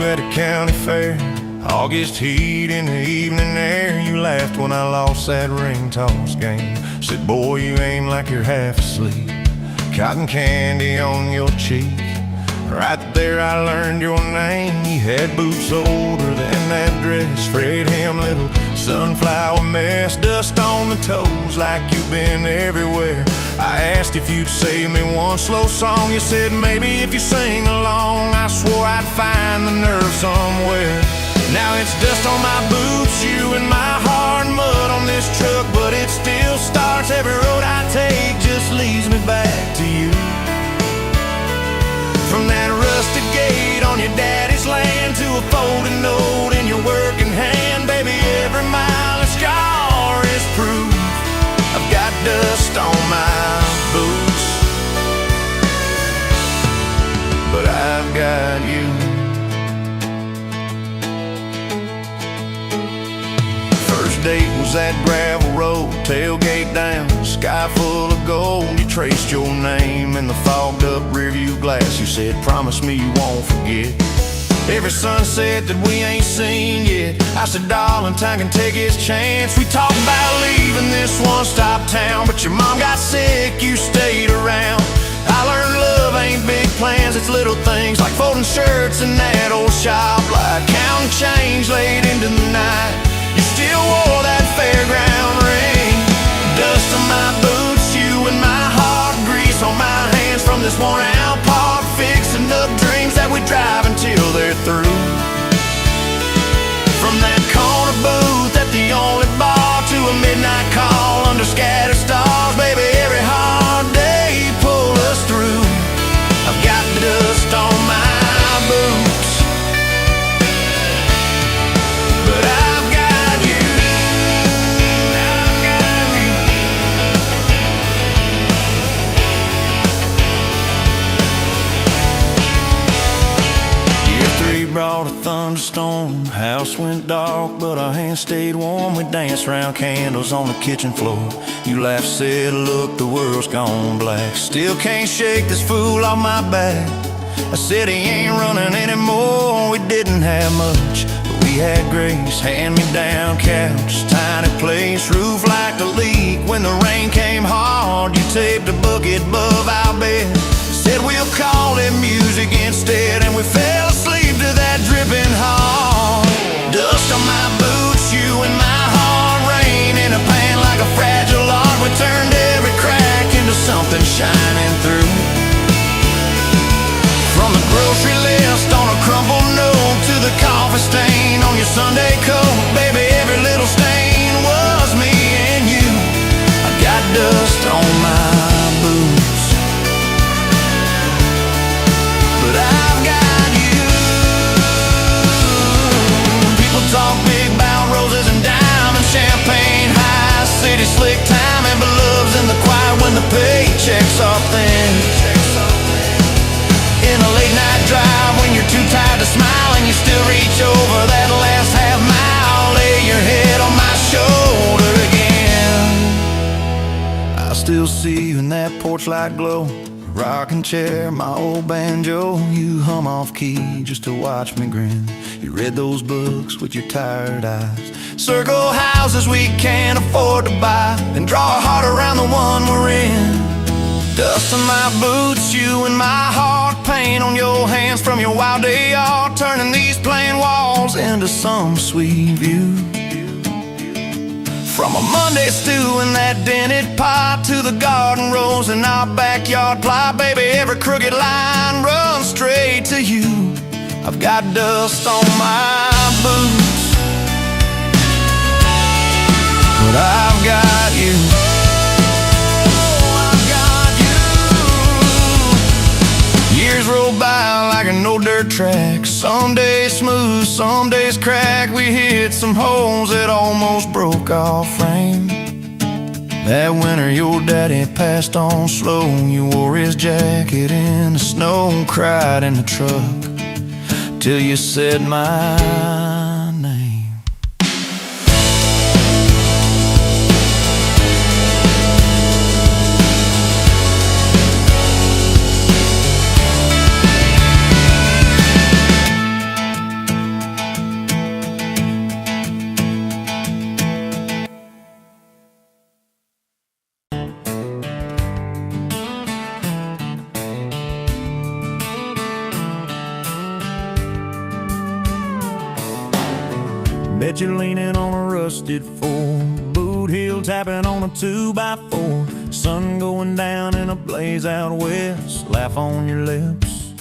at a county fair, August heat in the evening air. You laughed when I lost that ring toss game. Said, boy, you ain't like you're half asleep. Cotton candy on your cheek. Right there I learned your name. You had boots older than that dress, frayed hem, little sunflower mess, dust on the toes like you've been everywhere. I asked if you'd save me one slow song. You said maybe if you sing along. I swore I'd find the nerve somewhere. Now it's dust on my boots, you and my heart, mud on this truck, but it still starts. Every road I take just leads me back to you. From that rusted gate on your daddy's land to a folded note in your working hand, baby, every mile a scar is proof. I've got dust on my boots, but I've got you. First date was that gravel road, tailgate down, sky full of gold. You traced your name in the fogged up rearview glass. You said, promise me you won't forget every sunset that we ain't seen yet. I said, darling, time can take its chance. We talked about leaving this one-stop town, but your mom got sick, you stayed around. I learned love ain't big plans, it's little things like folding shirts in that old shop, like counting change late into the night. You still wore that fairground ring. Dust on my boots, you and my heart, grease on my hands from this worn-out part, fixing up dreams that we drive until they're through. From that corner booth at the only bar to a midnight call under scattered stars, baby, every hard day pull us through. I've got dust on my boots, but I've got you. I've got you. Year 3 brought a thunderstorm. House went dark, but our hands stayed warm. We danced round candles on the kitchen floor. You laughed, said, look, the world's gone black. Still can't shake this fool off my back. I said he ain't running anymore. We didn't have much, but we had grace. Hand-me-down couch, tiny place, roof like a leak. When the rain came hard, you taped a bucket above our bed. Said we'll call it music instead, and we fell asleep to that dripping heart. Dust on my boots, you and my heart, rain in a pan like a fragile art. We turned every crack into something shining through. From the grocery list on a crumpled note to the coffee stain on your Sunday coat, baby, every little stain was me and you. I got dust on my boots, but I've got you. People talk big about roses and diamonds, champagne, high city slick timing, but love's in the quiet when the paychecks are thin. In a late night drive when you're too tired to smile and you still reach over that last half mile, lay your head on my shoulder again. I still see you in that porch light glow, rocking chair, my old banjo. You hum off key just to watch me grin. You read those books with your tired eyes, circle houses we can't afford to buy, and draw a heart around the one we're in. Dust on my boots, you and my heart, paint on your hands from your wild day art, turning these plain walls into some sweet view. From a Monday stew in that dented pot to the garden rose in our backyard plot, baby, every crooked line runs straight to you. I've got dust on my boots, but I've got you. Years roll by like an old dirt track. Some days smooth, some days crack. We hit some holes that almost broke our frame. That winter your daddy passed on slow. You wore his jacket in the snow, cried in the truck till you said my name. get you leaning on a rusted four, boot heel tapping on a 2x4, sun going down in a blaze out west, laugh on your lips,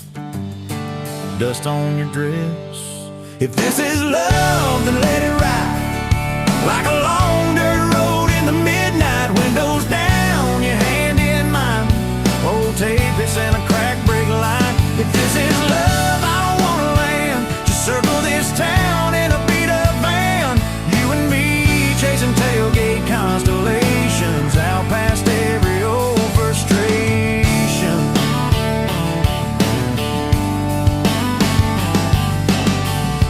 dust on your dress. If this is love, then let it ride like a long dirt road in the midnight, windows down, your hand in mine, old tapeits and a crack brake light. If this is love, I don't wanna land, just circle this town in a beat-up van, you and me chasing tailgate constellations out past every old frustration.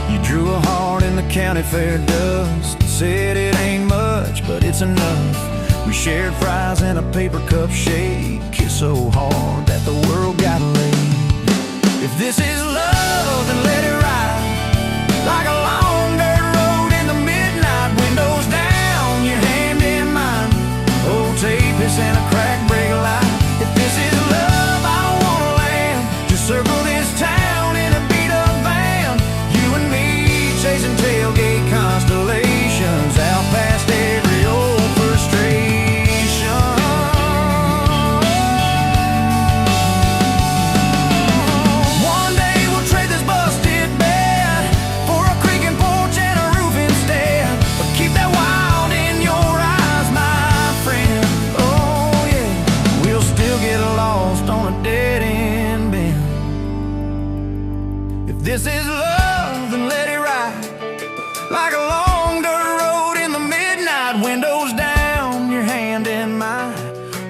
You drew a heart in the county fair dust, said it ain't much, but it's enough. We shared fries in a paper cup shake, kissed so hard that the world got laid. If this is love, then let it ride like a long dirt road in the midnight, windows down, your hand in mine, old tapeits and a crack brake light. If this is love, I don't wanna land, just circle this town in a beat-up van, you and me chasing tailgate constellations out past every old frustration. One day we'll trade this busted bed for a creaking porch and a roof instead, but keep that wild in your eyes, my friend. Oh yeah, we'll still get lost on a dead-end bend. If this is love, then let it ride like a long dirt road in the midnight, windows down, your hand in mine,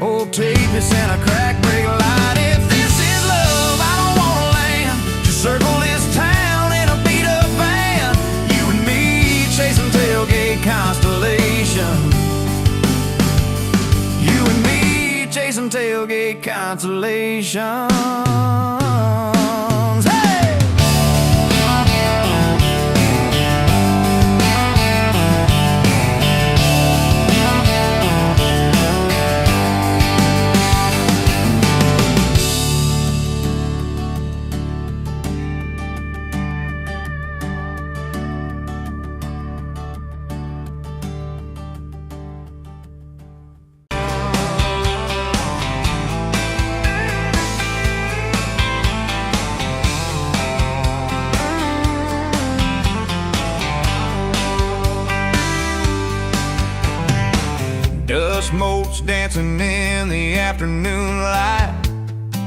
old tapeits and a crack brake light. If this is love, I don't wanna land, just circle this town in a beat-up van, you and me chasing tailgate constellations, you and me chasing tailgate constellations. Hey! Dust motes dancing in the afternoon light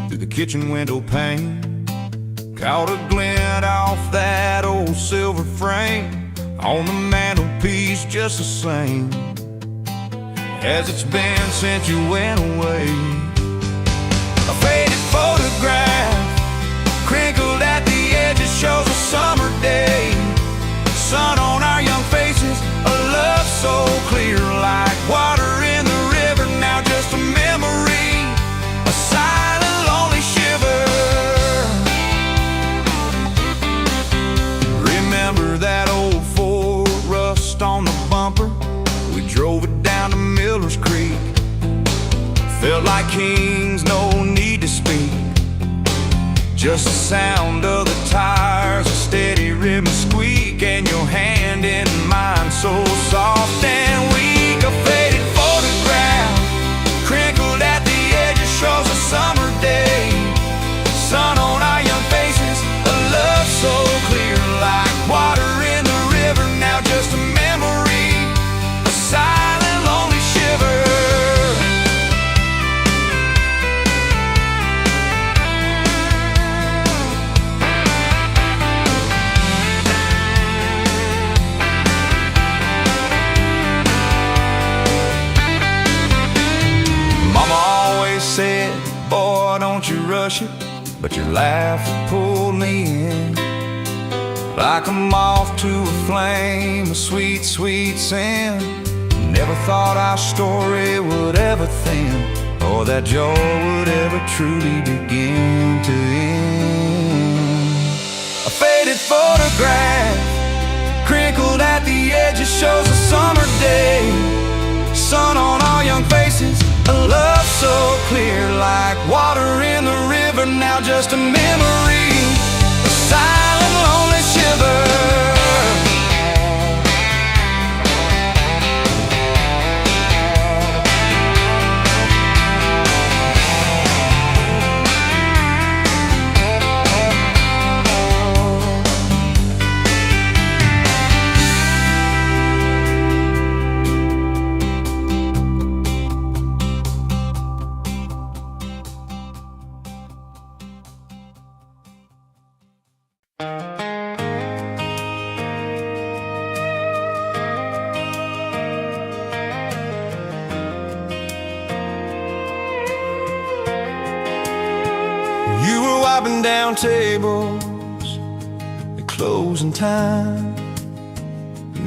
through the kitchen window pane, caught a glint off that old silver frame on the mantelpiece, just the same as it's been since you went away. A faded photograph crinkled at the edges shows a summer day, sun on our young faces, a love so clear like water in the river, now just a memory, a silent lonely shiver. Remember that old Ford, rust on the bumper, we drove it down to Miller's Creek, felt like kings, no need to speak, just the sound of the tires, a steady rhythm squeak, and your hand in mine so soft and weak. A faded photograph crinkled at the edges shows a summer day, sun on our young faces, a love so clear like water in the river, now just a memory, a silent lonely shiver. Said, boy, don't you rush it, but your laugh pulled me in like a moth to a flame, a sweet, sweet sin. Never thought our story would ever thin, or that joy would ever truly begin to end. A faded photograph crinkled at the edges shows a summer day, sun on our young faces, a love so clear like water in the river, now just a memory, a silent lonely shiver. dropping down tables at closing time.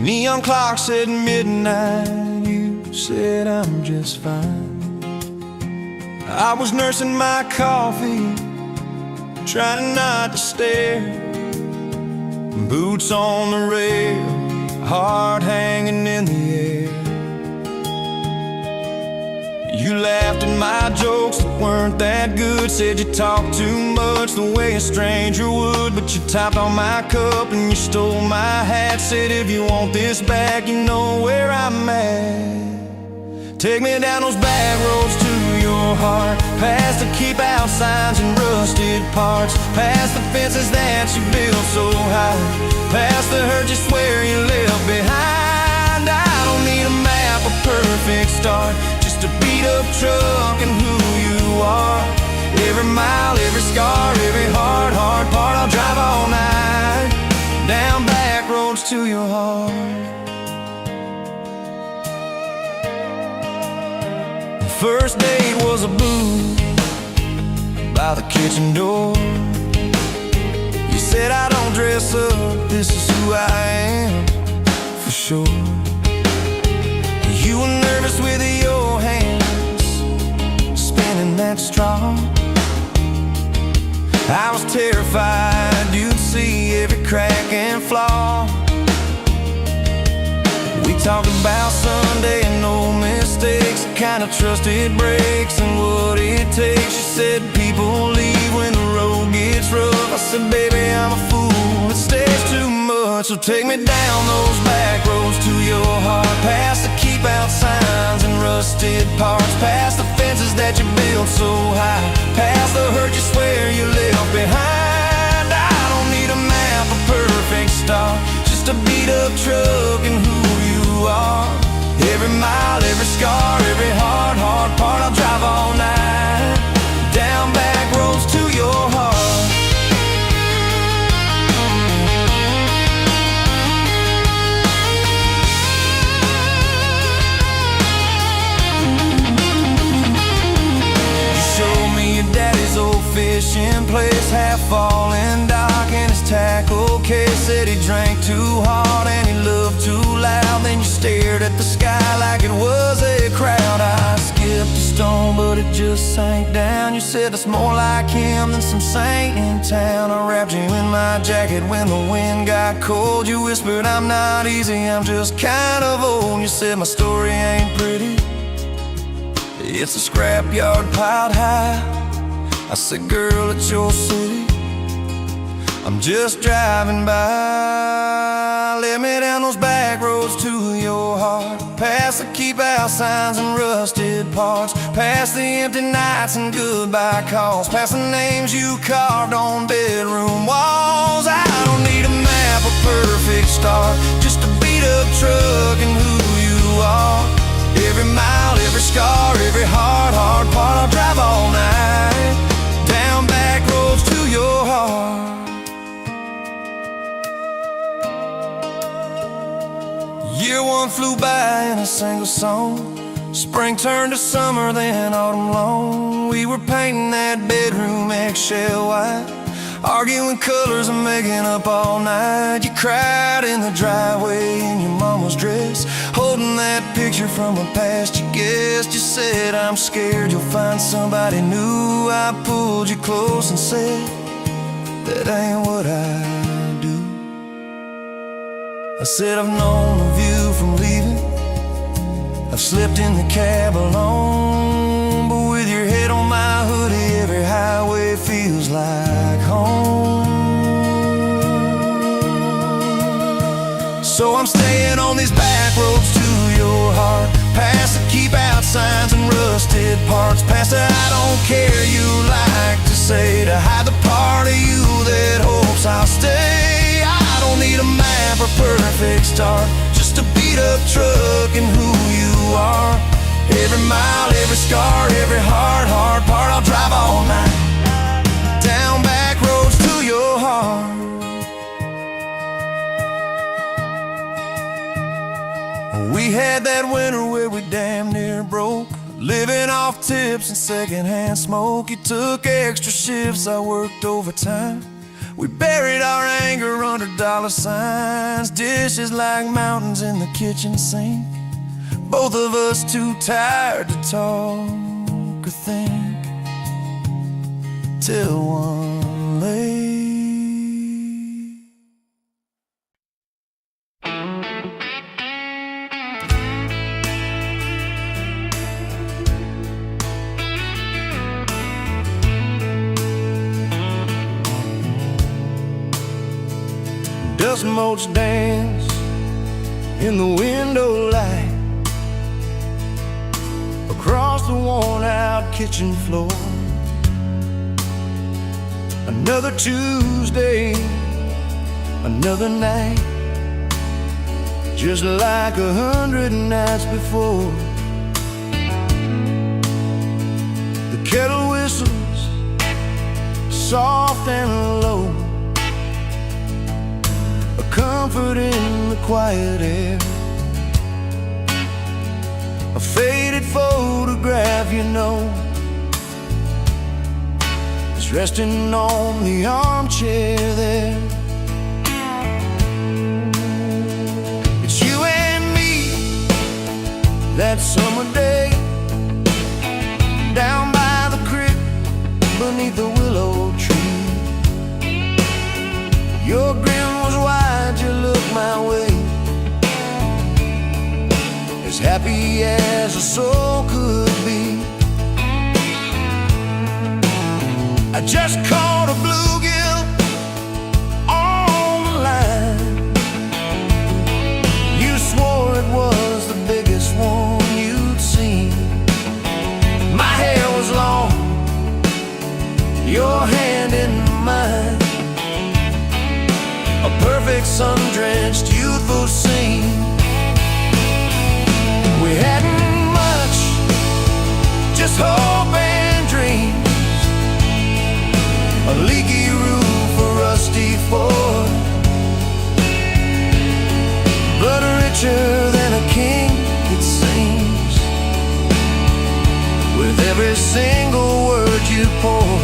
Neon clock said midnight, you said I'm just fine. I was nursing my coffee, trying not to stare. Boots on the rail, heart hanging in the air. You laughed at my jokes that weren't that good. Said you talked too much the way a stranger would. But you tapped on my cup and you stole my hat. Said if you want this back, you know where I'm at. Take me down those back roads to your heart, past the keep out signs and rusted parts, past the fences that you built so high, past the hurt you swear you left behind. I don't need a map, a perfect start, just a beat up truck and who you are. Every mile, every scar, every hard part, I'll drive all night down back roads to your heart. First date was a booth by the kitchen door. You said I don't dress up, this is who I am, for sure. You were nervous with your hands spinning that straw. I was terrified you'd see every crack and flaw. We talked about Sunday and no mistakes, the kind of trust it breaks and what it takes. You said people leave when the road gets rough. I said, baby, I'm a fool, it stays too much. So take me down those back roads to your heart, past the keep out signs and rusted parts, past the fences that you built so high, past the hurt you swear you left behind. I don't need a map, a perfect start, just a beat up truck and who you are. Every mile, every scar, every hard part, I'll drive all night down back roads to your heart. You showed me your daddy's old fishing place, half fallen dock and his tackle case. Said he drank too hard and he loved too loud. Then you stared at the sky like it was a crowd. I skipped a stone but it just sank down. You said that's more like him than some saint in town. I wrapped you in my jacket when the wind got cold. You whispered I'm not easy, I'm just kind of old. You said my story ain't pretty, it's a scrapyard piled high. I said, girl, it's your city, I'm just driving by. Let me down those back roads to your heart, past the keep out signs and rusted parts, past the empty nights and goodbye calls, past the names you carved on bedroom walls. I don't need a map, a perfect start, just a beat up truck and who you are. Every mile, every scar, every hard part, I'll drive all night down back roads to your heart. Year one flew by in a single song. Spring turned to summer, then autumn long. We were painting that bedroom eggshell white, arguing colors and making up all night. You cried in the driveway in your mama's dress, holding that picture from a past you guessed. You said, I'm scared you'll find somebody new. I pulled you close and said, that ain't what I do. I said, I've known of you from leaving, I've slept in the cab alone, but with your head on my hoodie, every highway feels like home. So I'm staying on these back roads to your heart, past the keep out signs and rusted parts, past the I don't care you like to say, to hide the part of you that hopes I'll stay. I don't need a map or perfect start, just a beat up truck and who you are. Every mile, every scar, every hard part, I'll drive all night down back roads to your heart. We had that winter where we damn near broke, living off tips and secondhand smoke. You took extra shifts, I worked overtime. We buried our anger under dollar signs. Dishes like mountains in the kitchen sink. Both of us too tired to talk or think, till one late dust motes dance in the window light across the worn-out kitchen floor. Another Tuesday, another night, just like 100 nights before. The kettle whistles, soft and low, a comfort in the quiet air. A faded photograph, you know, is resting on the armchair there. It's you and me that summer day, down by the creek beneath the willow tree. Your grin was wide, you looked my way, as happy as a soul could be. I just caught a bluegill on the line. You swore it was the biggest one you'd seen. My hair was long, your hand in mine, a perfect sun-drenched youthful scene. We hadn't much, just hope and dreams, a leaky roof, a rusty Ford, but richer than a king, it seems, with every single word you pour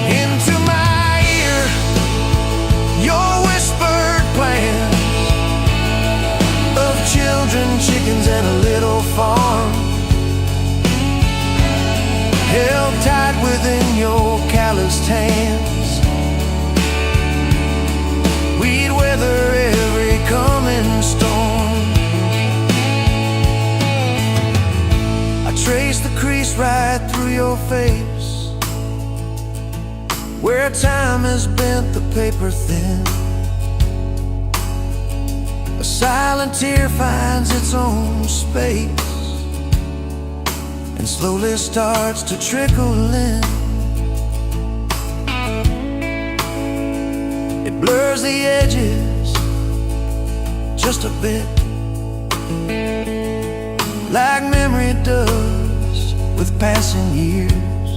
into my ear. Your whispered plans of children, chickens, and a little farm, held tight within your calloused hands. We'd weather every coming storm. I traced the crease right through your face, where time has bent the paper thin. A silent tear finds its own space and slowly starts to trickle in. It blurs the edges just a bit, like memory does with passing years,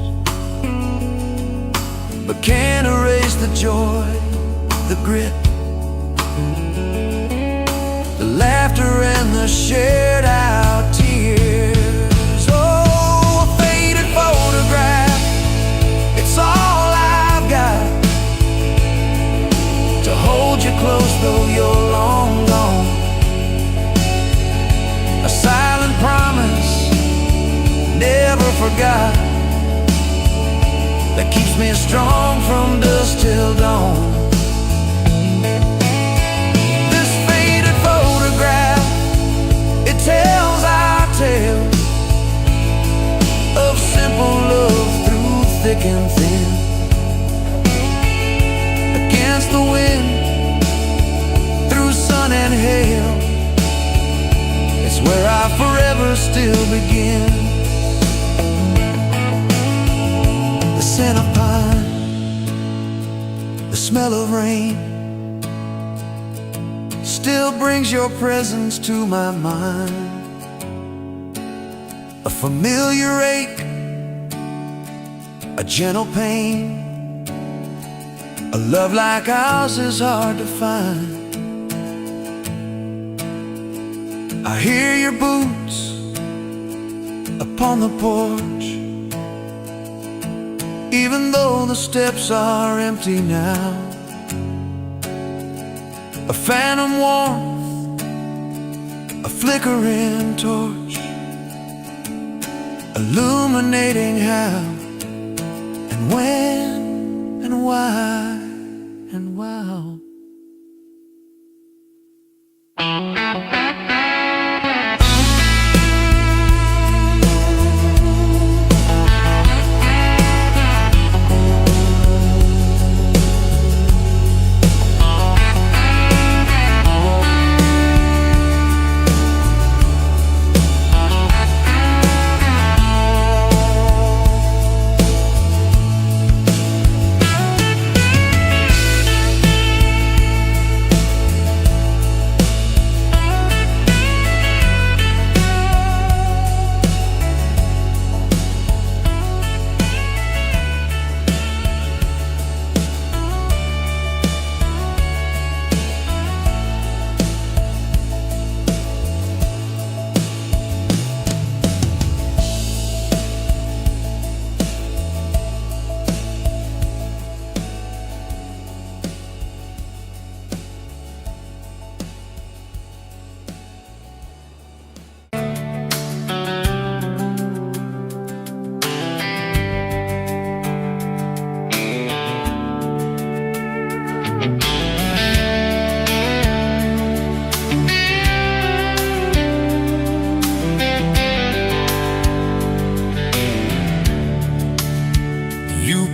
but can't erase the joy, the grit, the laughter and the shared out tears. Oh, a faded photograph, it's all I've got to hold you close though you're long gone. A silent promise, never forgot, that keeps me strong from dusk till dawn. Tells our tale of simple love through thick and thin. Against the wind, through sun and hail, it's where I forever still begin. The scent of pine, the smell of rain, still brings your presence to my mind. A familiar ache, a gentle pain, a love like ours is hard to find. I hear your boots upon the porch, even though the steps are empty now. A phantom warmth, a flickering torch, illuminating how and when and why and wow.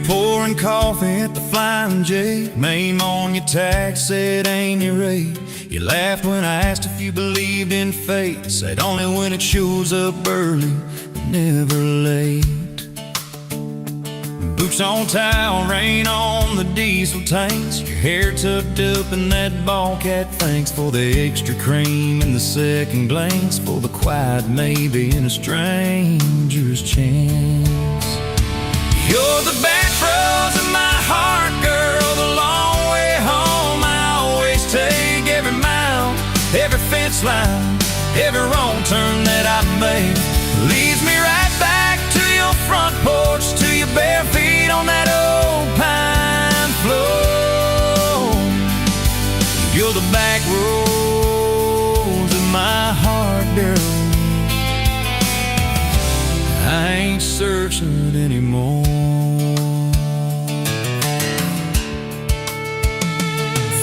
Pouring coffee at the Flying J, name on your tax said ain't your rate. You laughed when I asked if you believed in fate, said only when it shows up early, never late. Boots on towel, rain on the diesel tanks, your hair tucked up in that ball cat. Thanks for the extra cream and the second glance, for the quiet maybe in a stranger's chance. You're the back roads of my heart, girl, the long way home. I always take every mile, every fence line, every wrong turn that I make leads me right back to your front porch, to your bare feet on that old pine floor. You're the back roads of my heart, girl. I ain't searching anymore.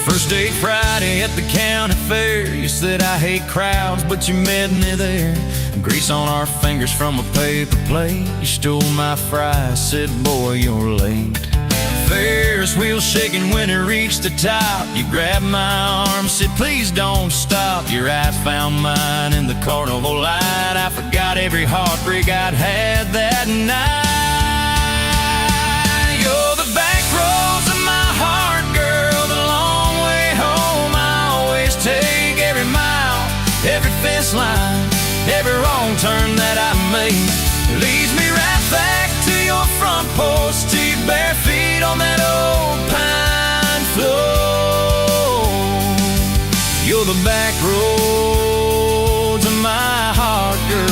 First date Friday at the county fair, you said I hate crowds, but you met me there. Grease on our fingers from a paper plate, you stole my fries, said boy you're late. Ferris wheel shaking when it reached the top, you grabbed my arm, said please don't stop. Your eyes found mine in the carnival light, I forgot every heartbreak I'd had that night. You're the back roads of my heart, girl, the long way home. I always take every mile, every fence line, every wrong turn that I make leads me right back to your front porch, to your bare feet on that old pine floor. You're the back roads of my heart, girl.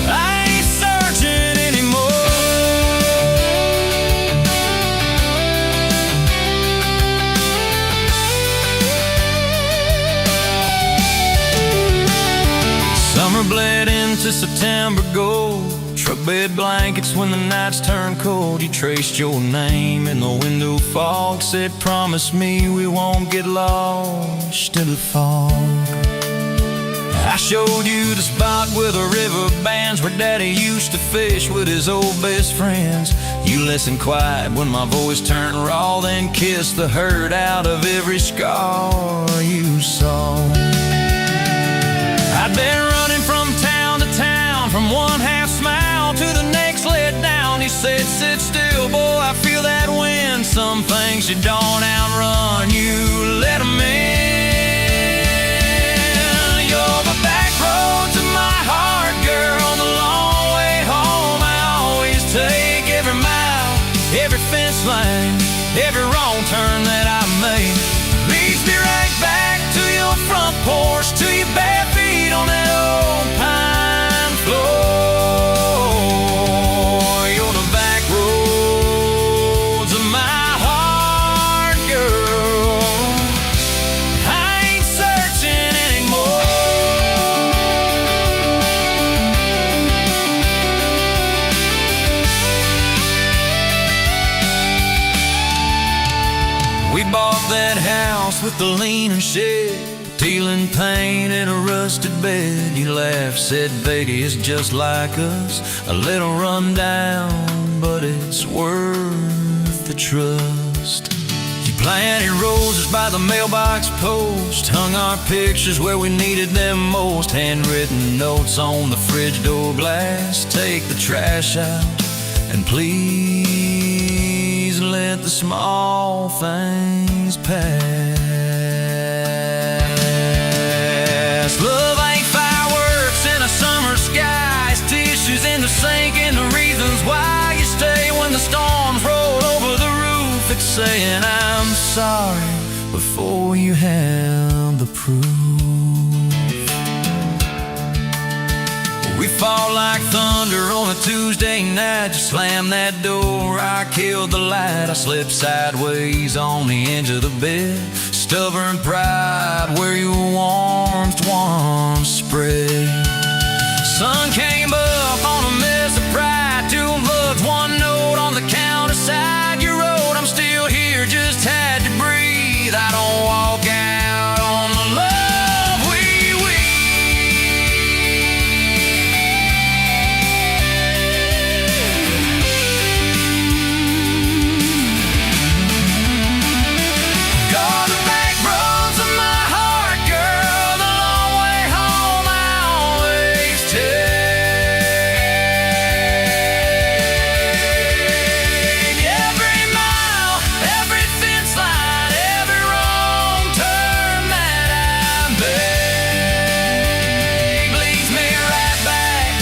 I ain't searching anymore. Summer bled into September gold, truck bed blankets when the nights turn cold. You traced your name in the window fog, said promise me we won't get lost in the fog. I showed you the spot where the river bands, where Daddy used to fish with his old best friends. You listened quiet when my voice turned raw, then kissed the hurt out of every scar you saw. I'd been running from town to town, from one half smile to the next let down. You said sit still, boy, I feel that wind. Some things you don't outrun, you let them in. You're the back roads of my heart, girl, the long way home. I always take every mile, every fence line, every wrong turn that I make leads me right back to your front porch. the leaning shed, dealing pain in a rusted bed. You laughed, said, baby, it's just like us, a little run down, but it's worth the trust. You planted roses by the mailbox post, hung our pictures where we needed them most, handwritten notes on the fridge door glass. Take the trash out, and please let the small things pass. Love ain't fireworks in a summer sky, it's tissues in the sink and the reasons why you stay when the storms roll over the roof. It's saying I'm sorry before you have the proof. We fall like thunder on a Tuesday night. You slam that door, I killed the light. I slipped sideways on the edge of the bed. Stubborn pride where your warmth once spread. Sun came up on a mess of pride. 2 bucks, 1 note on the counter side. You wrote, I'm still here, just had to breathe. I don't walk out on the love we got the back roads of my heart, girl. The long way home I always take. Every mile, every fence line, every wrong turn that I make leads me right back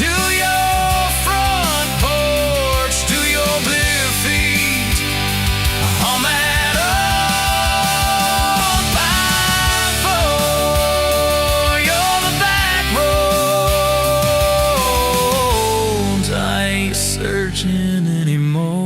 to your front porch, to your bare feet on that old 5-4. You're the back roads, I ain't searching anymore.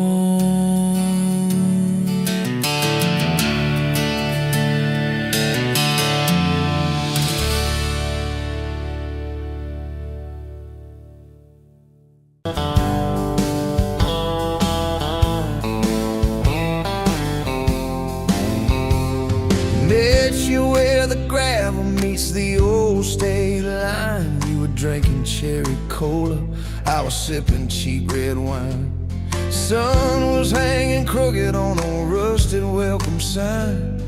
Met you where the gravel meets the old state line. You were drinking cherry cola, I was sipping cheap red wine. Sun was hanging crooked on a rusted welcome sign.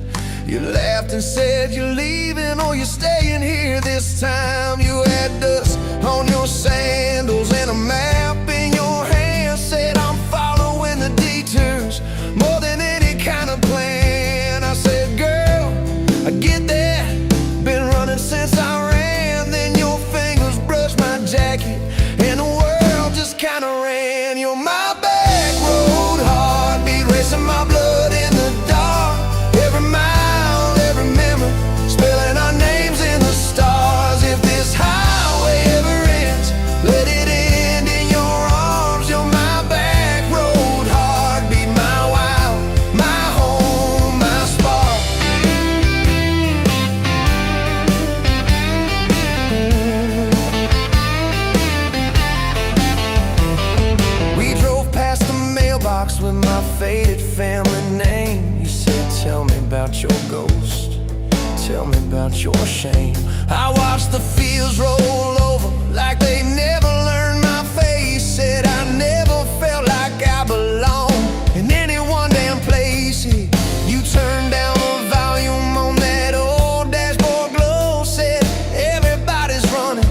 You laughed and said you're leaving or you're staying here this time. You had dust on your sandals and a map in your hand. Said I'm following the detours more than any kind of plan. I said, girl, I get that, been running since I ran. Then your fingers brushed my jacket and the world just kinda ran. You're my back road heartbeat, racing my blood in the dark. Every mile, every memory, spelling our names in the stars. If this highway ever ends, let it end in your arms. You're my back road heartbeat, my wild, my home, my spark. We drove past the mailbox with my faded family name. You said, tell me about your ghost, tell me about your shame. I watched the fields roll over like they never learned my face. Said I never felt like I belonged in any one damn place. You turned down the volume on that old dashboard glow. Said everybody's running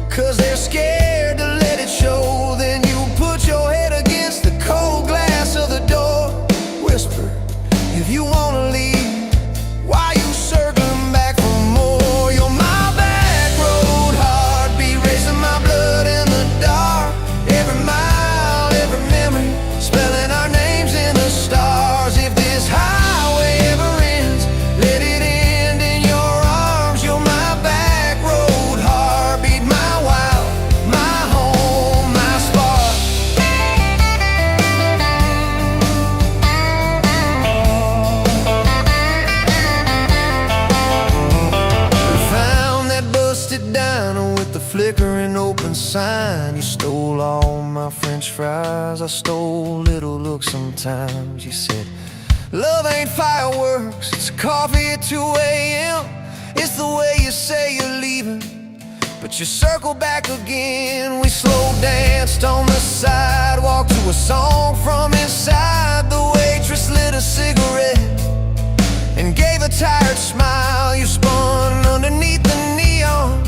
'cause they're scared to let it show. Then you put your head against the cold glass of the door. Whisper, if you wanna leave, why you circling back for more? You're my back road heartbeat, racing my blood in the dark. Every mile, every memory, spelling our names in the stars. If this highway ever ends, let it end in your arms. You're my back road heartbeat, my wild, my home, my spark. We found that busted diner with the flickering open sign. You stole all my french fries, I stole little looks sometimes. You said, Love ain't fireworks, it's coffee at 2 a.m. It's the way you say you're leaving, but you circle back again. We slow danced on the sidewalk to a song from inside. The waitress lit a cigarette and gave a tired smile. You spun underneath the neon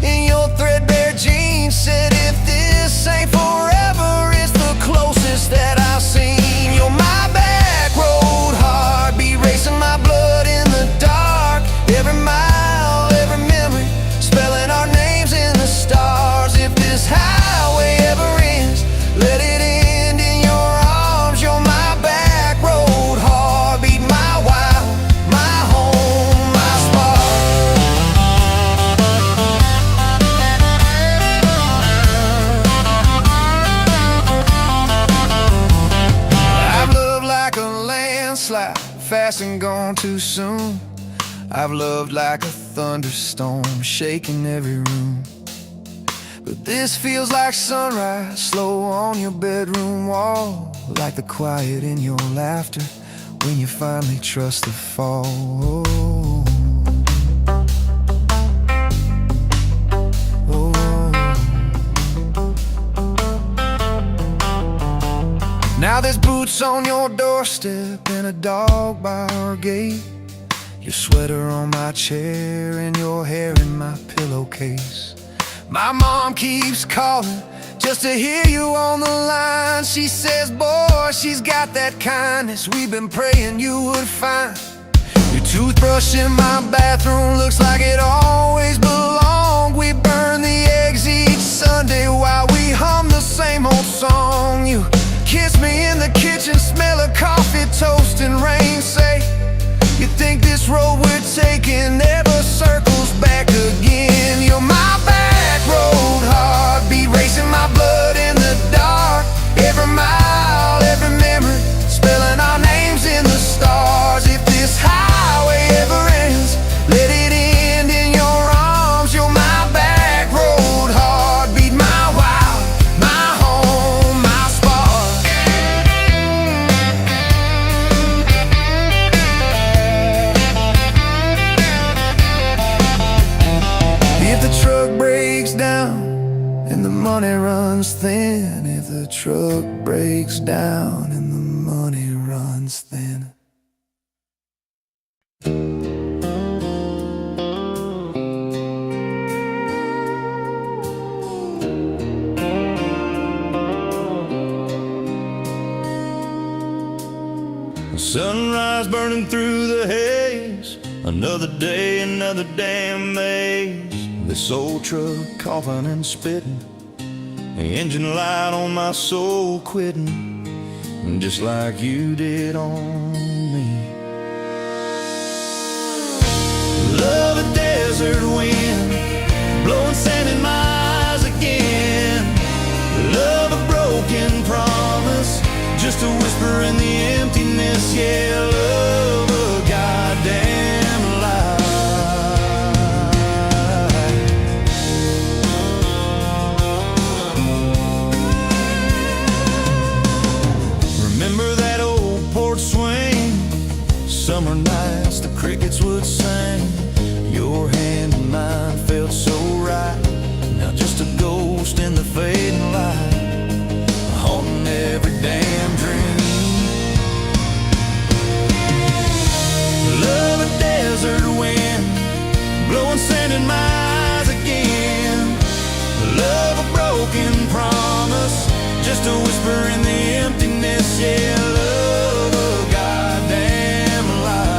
in your threadbare jeans. Said, if this ain't forever, it's the closest that I've seen. You're my back road heartbeat, racing my blood in the dark. Every mile, every memory, spelling our names in the stars. If this highway ever ends, let it end in your arms. You're my back road heartbeat, my wild, my home, my spark. I've loved like a landslide, fast and gone too soon. I've loved like a thunderstorm, shaking every room. But this feels like sunrise, slow on your bedroom wall, like the quiet in your laughter when you finally trust the fall. Now there's boots on your doorstep and a dog by our gate. Your sweater on my chair and your hair in my pillowcase. My mom keeps calling just to hear you on the line. She says, boy, she's got that kindness we've been praying you would find. Your toothbrush in my bathroom looks like it always belonged. We burn the eggs each Sunday while we hum the same old song. You kiss me in the kitchen, smell of coffee, toast, and rain. Say, you think this road we're taking never circles back again. You're my back road heartbeat, racing my blood in the dark. Every mile, every memory, spelling our names in the stars. If this highway ever ends, let it end in your arms. You're my back road heartbeat, my wild, my home, my spark. If the truck breaks down and the money runs thin, if the truck breaks down and the money runs thin. Sunrise burning through the haze, another day, another damn maze. This old truck coughing and spitting, the engine light on my soul quitting, just like you did on me. Love a desert wind, blowing sand in my eyes again. Love a broken promise, just a whisper in the emptiness. Yeah, love a goddamn lie. Remember that old porch swing, summer nights the crickets would sing. Your hand in mine felt so right, now just a ghost in the fading light, haunting every damn dream. Love a desert wind, blowing sand in my eyes again. Love a broken promise, just a whisper in the emptiness. Yeah, love a goddamn lie.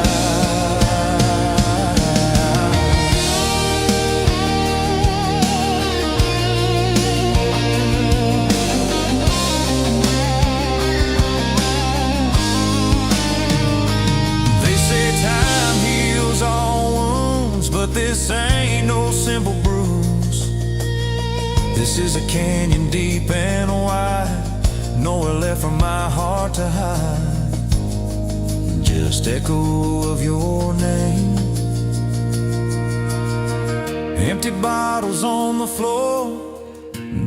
They say time heals all wounds, but this ain't no simple bruise. This is a canyon deep and wide, nowhere left for my heart to hide, just echo of your name. Empty bottles on the floor,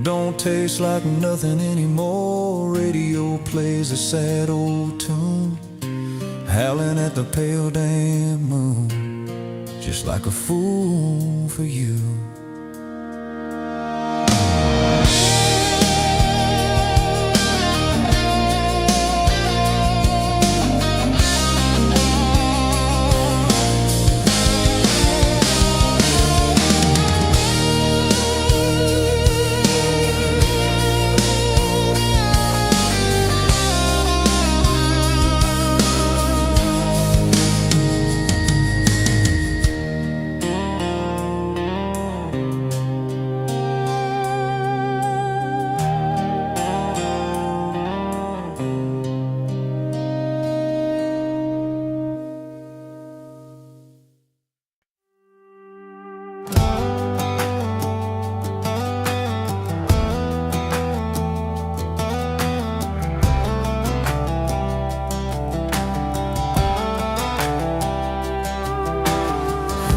don't taste like nothing anymore. Radio plays a sad old tune, howling at the pale damn moon, just like a fool for you.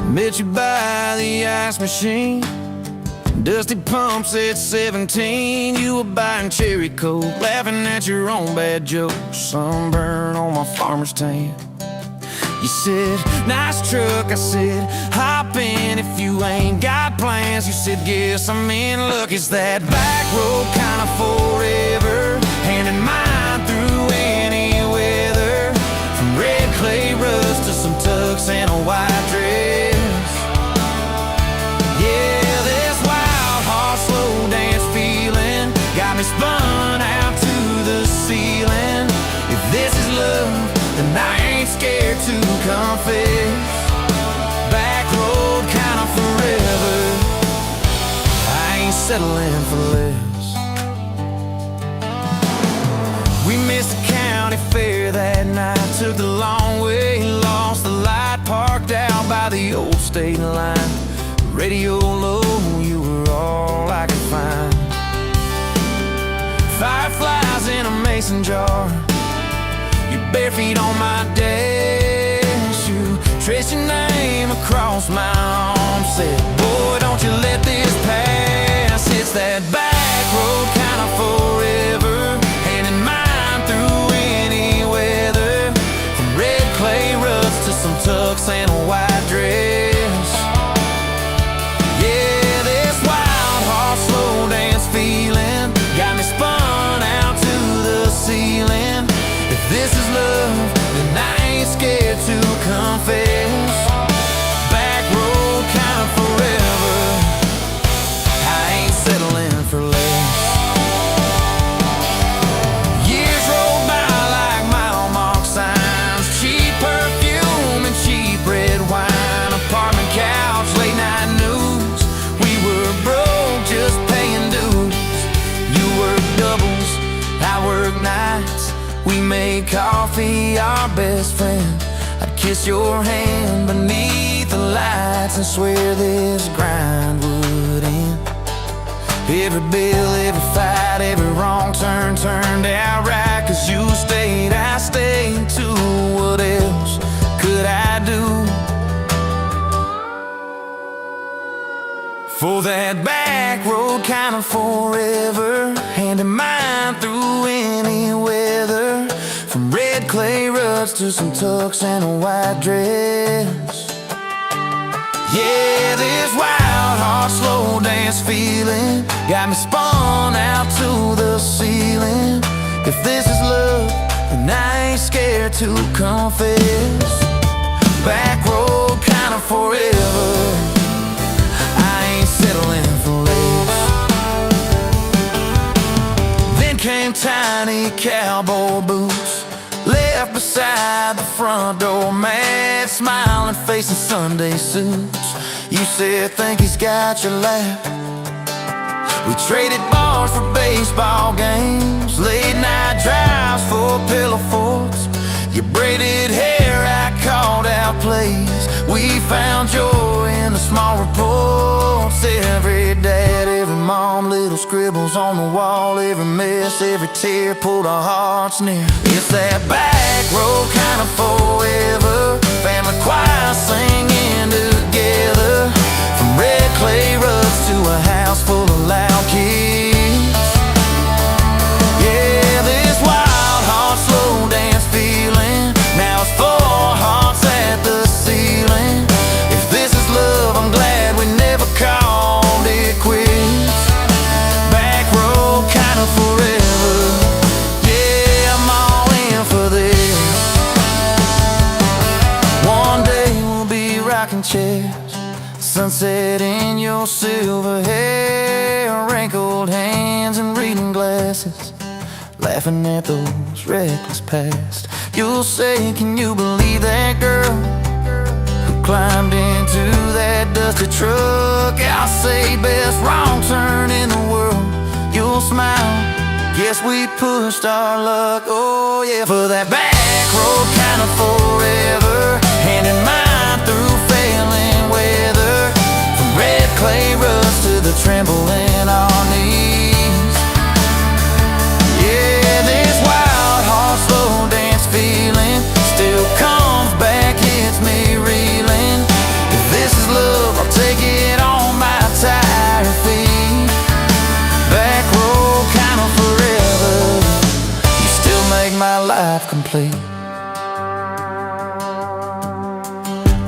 Met you by the ice machine, dusty pumps at 17. You were buying cherry coke, laughing at your own bad jokes. Sunburn on my farmer's tan. You said, nice truck. I said, hop in if you ain't got plans. You said, guess I'm in luck. It's that back road kind of forever, hand in mine through any weather. From red clay rust to some tux and a white dress. Me spun out to the ceiling. If this is love, then I ain't scared to confess. Back road kind of forever, I ain't settling for less. We missed the county fair that night, took the long way, lost the light, parked out by the old state line. Radio low, you were all I could find. Fireflies in a mason jar, your bare feet on my dash. You traced your name across my arm, said, boy, don't you let this pass. It's that back road kind of forever, hand in mine through any weather. From red clay ruts to some tux and a white dress. Yeah, this wild heart slow dance feeling got me spun out to the ceiling. If this is love, then I ain't scared to confess. Back road kind of forever, I ain't settling for less. Years roll by like mile mark signs, cheap perfume and cheap red wine, apartment couch, late night news. We were broke, just paying dues. You work doubles, I work nights. We made coffee our best friend. I'd kiss your hand beneath the lights and swear this grind would end. Every bill, every fight, every wrong turn turned out right. 'Cause you stayed, I stayed too. What else could I do? For that back road kind of forever, hand in mine through any weather. From red clay ruts to some tux and a white dress. Yeah, this wild heart slow dance feeling got me spun out to the ceiling. If this is love, then I ain't scared to confess. Back road kind of forever, settling for less. Then came tiny cowboy boots, left beside the front door, mad smiling face in Sunday suits. You said, think he's got your lap. We traded bars for baseball games, late night drives for pillow forts. Your braided hair, I called out plays. We found joy in the small reports. Every dad, every mom, little scribbles on the wall. Every mess, every tear pulled our hearts near. It's that back road kind of forever, family choir singing together. From red clay ruts to a house full of loud kids. Yeah, this wild heart slow dance feeling now it's full. Sunset in your silver hair, wrinkled hands and reading glasses, laughing at those reckless past. You'll say, can you believe that girl who climbed into that dusty truck? I'll say, best wrong turn in the world. You'll smile, guess we pushed our luck. Oh yeah, for that back road kind of forever, hand in mind through failing weather, from red clay rust to the tremble in our knees. Yeah, this wild heart slow dance feeling still comes back, hits me reeling. If this is love, I'll take it on my tired feet. Back road kind of forever, you still make my life complete.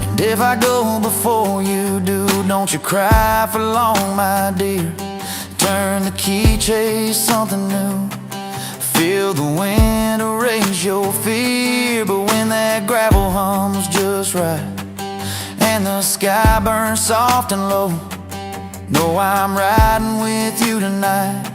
And if I go before you do, don't you cry for long, my dear. Turn the key, chase something new. Feel the wind erase your fear. But when that gravel hums just right and the sky burns soft and low, know I'm riding with you tonight.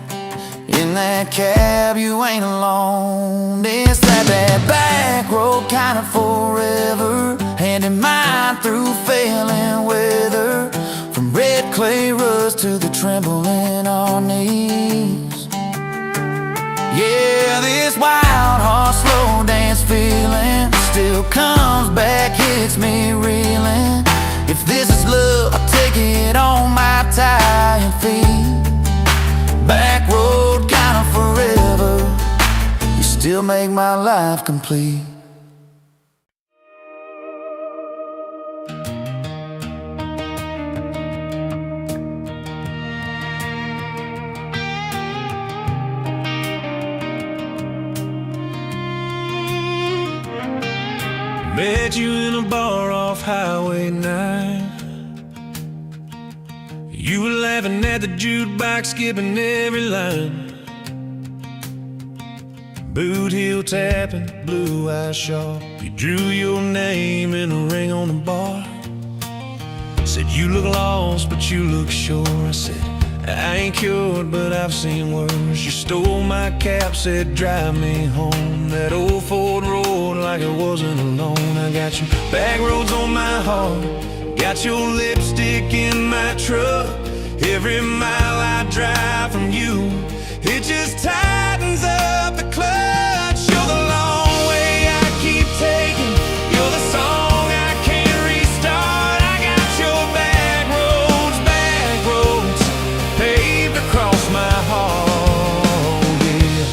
In that cab you ain't alone. It's that back road kind of forever, hand in mind through failing weather, from red clay rust to the tremble in our knees. Yeah, this wild heart slow dance feeling still comes back, hits me reeling. If this is love, I'll take it on my tired feet. Back road kind of forever, you still make my life complete. Met you in a bar off Highway 9. You were laughing at the jukebox, skipping every line. Boot heel tapping, blue eyes sharp. You drew your name in a ring on the bar. Said you look lost, but you look sure. I said, I ain't cured, but I've seen worse. You stole my cap, said drive me home. That old Ford road like it wasn't alone. I got you back roads on my heart, got your lipstick in my truck. Every mile I drive from you, it just tightens up the clutch. You're the long way I keep taking, you're the song I can't restart. I got your back roads paved across my heart, yeah.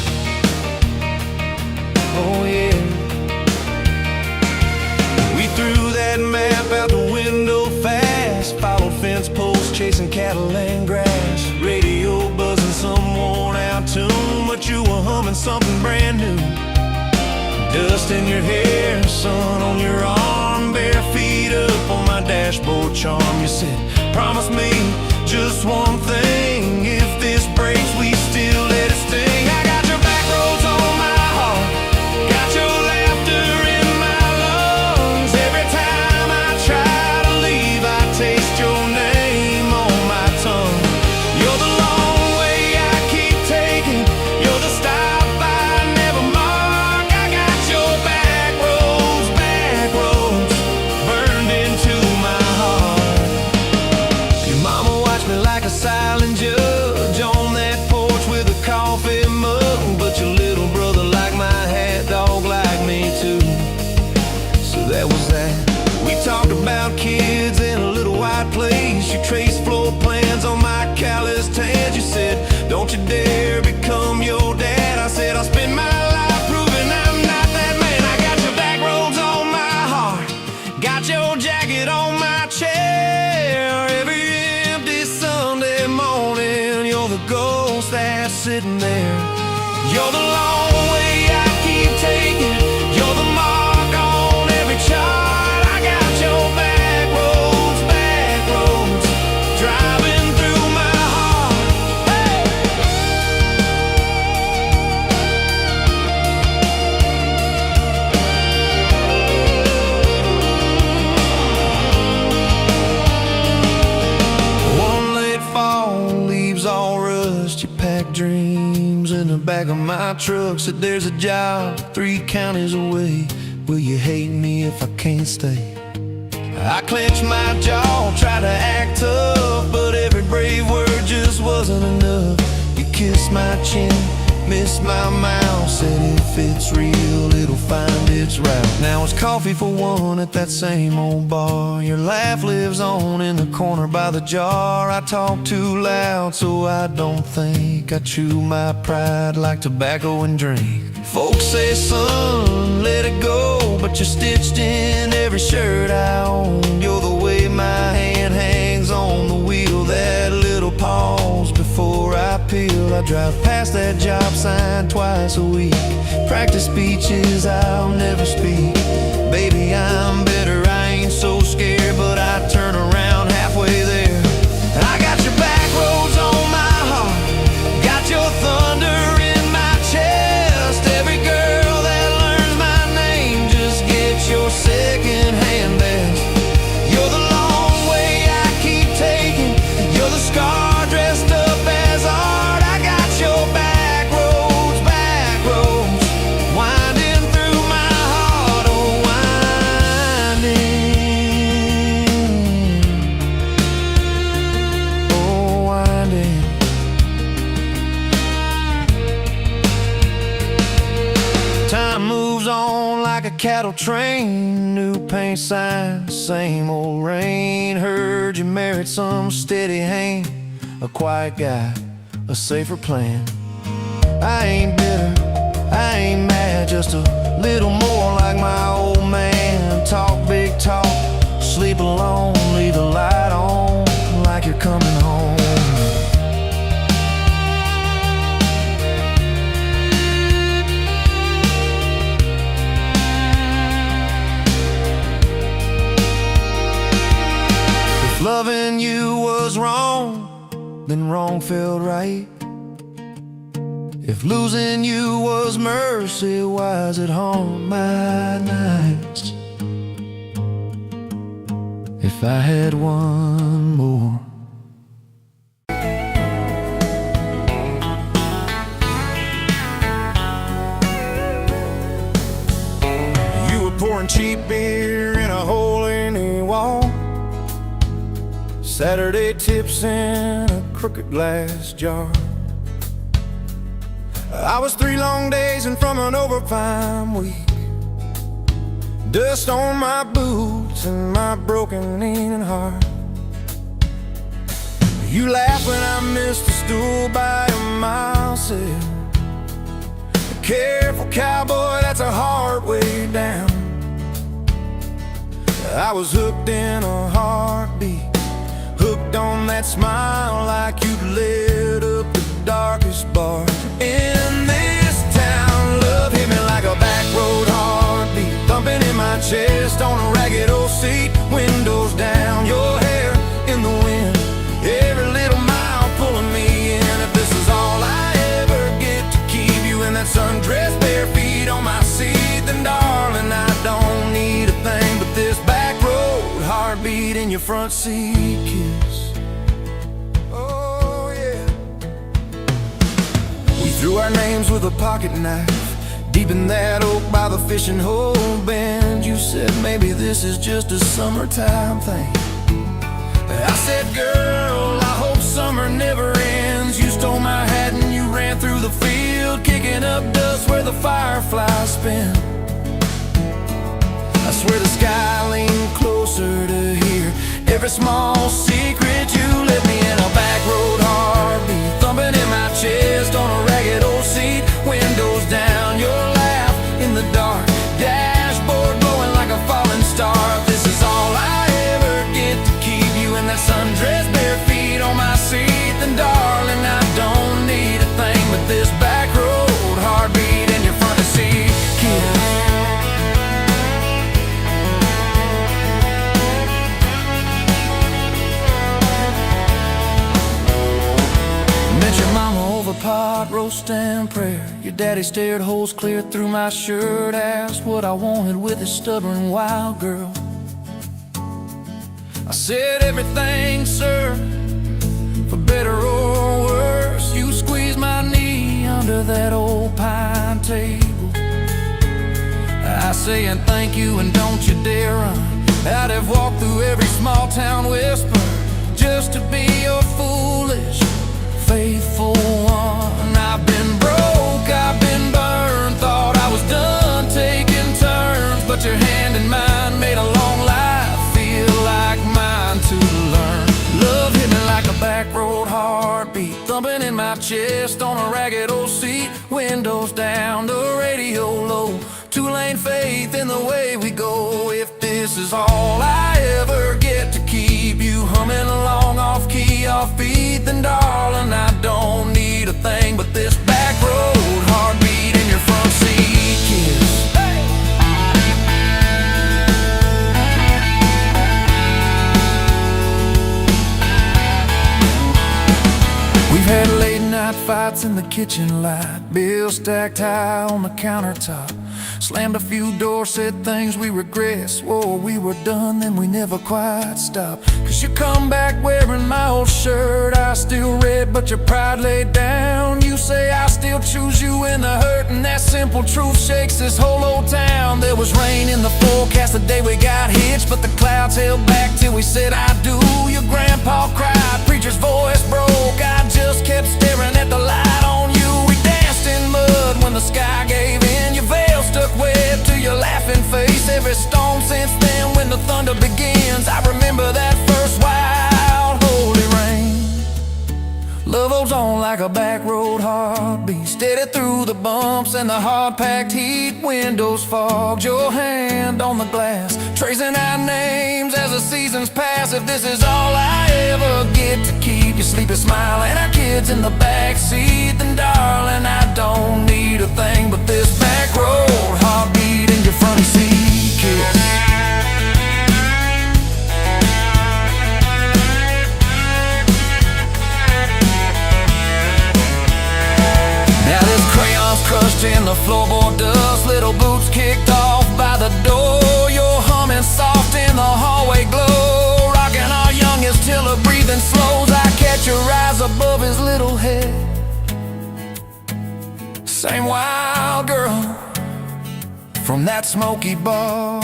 Oh yeah. We threw that map out the window fast, followed fence posts, chasing cattle and grass. Radio buzzing some worn out tune, but you were humming something brand new. Dust in your hair, sun on your arm, bare feet up on my dashboard charm. You said, promise me just one thing, if this breaks we still let it sting. I got your back roads on my heart, got your laughter in my lungs. Every time I try to leave, I taste your name on my tongue. You're the long way I keep taking, you're the stop I never mark. I got your back roads burned into my heart. Your mama watched me like a silent judge on that porch with a coffee mug, but your little brother liked my hat, dog liked me too. So that was that. We talked about kids in a little white place. You traced floor plans on my calloused hands. You said, don't you dare become your dad. I said, I'll spend my life proving I'm not that man. I got your back roads on my heart, got your jacket on my chair. Every empty Sunday morning, you're the ghost that's sitting there. You're the long way I keep taking, you're the mark on every chart. I got your back roads driving through my heart. Hey! back of my truck. Said there's a job 3 counties away. Will you hate me if I can't stay? I clenched my jaw, tried to act tough, but every brave word just wasn't enough. You kissed my chin, missed my mouth, said if it's real, it'll find its route. Now it's coffee for one at that same old bar. Your laugh lives on in the corner by the jar. I talk too loud, so I don't think. I chew my pride like tobacco and drink. Folks say, son, let it go, but you're stitched in every shirt I own. You're the way my hand hangs on the wheel, that little pause before I peel. I drive past that job sign twice a week. Practice speeches I'll never speak. Baby, I'm better, I ain't so scared, but I turn around halfway there. I got your back roads on my heart, got your thunder in my chest. Every girl that learns my name just gets your second-hand best. You're the long way I keep taking, you're the scar dressed up as art. I got your back roads, winding through my heart, oh winding. Time moves on like a cattle train, new paint signs, same old rain. Heard you married some steady hand, a quiet guy, a safer plan. I ain't bitter, I ain't mad, just a little more like my old man. Talk big talk, sleep alone, leave the light on like you're coming home. If loving you was wrong, then wrong felt right. If losing you was mercy, why is it haunt my nights? If I had one more. You were pouring cheap beer in a hole in the wall, Saturday tips in a crooked glass jar. I was 3 long days and from an overtime week, dust on my boots and my broken leaning heart. You laughed when I missed a stool by a mile, said, careful cowboy, that's a hard way down. I was hooked in a heartbeat, hooked on that smile like you'd lit up the darkest bar in this town. Love hit me like a back road heartbeat, thumping in my chest on a ragged old seat. Windows down, your hair in the wind, every little mile pulling me in. If this is all I ever get to keep you in that sundress, bare feet on my seat, then darling, I don't need a thing but this back road heartbeat in your front seat kiss. Threw our names with a pocket knife deep in that oak by the fishing hole bend. You said maybe this is just a summertime thing. I said, girl, I hope summer never ends. You stole my hat and you ran through the field, kicking up dust where the fireflies spin. I swear the sky leaned closer to hear every small secret you let me in. A back road heartbeat thumping in my chest on a ragged old seat. Windows down, your laugh in the dark, dashboard glowing like a falling star. If this is all I ever get to keep you in that sundress, bare feet on my seat, then darling, I don't need a thing but this back road heartbeat in your front seat kiss. Pot roast and prayer, your daddy stared holes clear through my shirt, asked what I wanted with his stubborn wild girl. I said everything, sir, for better or worse. You squeezed my knee under that old saying thank you and don't you dare run. I'd have walked through every small town whisper just to be your foolish, faithful one. I've been broke, I've been burned, thought I was done taking turns, but your hand in mine made a long life feel like mine to learn. Love hit me like a back road heartbeat, thumping in my chest on a ragged old seat. Windows down, the radio low, two-lane faith in the way we go. If this is all I ever get to keep you humming along off key, off beat, then darling, I don't need a thing but this back road heartbeat in your front seat kiss. We've had late night fights in the kitchen light, bills stacked high on the countertop, slammed a few doors, said things we regret, swore we were done, then we never quite stopped. Cause you come back wearing my old shirt, I still red but your pride laid down. You say I still choose you in the hurt, and that simple truth shakes this whole old town. There was rain in the forecast the day we got hitched, but the clouds held back till we said I do. Your grandpa cried, preacher's voice broke, I just kept staring at the light on you. We danced in mud when the sky gave in, your veil stuck wet to your laughing face. Every storm since then when the thunder begins, I remember that first wild holy rain. Love holds on like a back road heartbeat, steady through the bumps and the hard-packed heat. Windows fogged, your hand on the glass, tracing out names as the seasons pass. If this is all I ever get to keep you sleeping, smiling, our kids in the backseat, then darling, I don't need a thing but this back road heartbeat in your front seat kiss. Now this crayon's crushed in the floorboard dust, little boots kicked off by the door. You're humming soft in the hallway glow, rocking our youngest till her breathing slows. I catch your eyes above his little head, same wild girl from that smoky bar.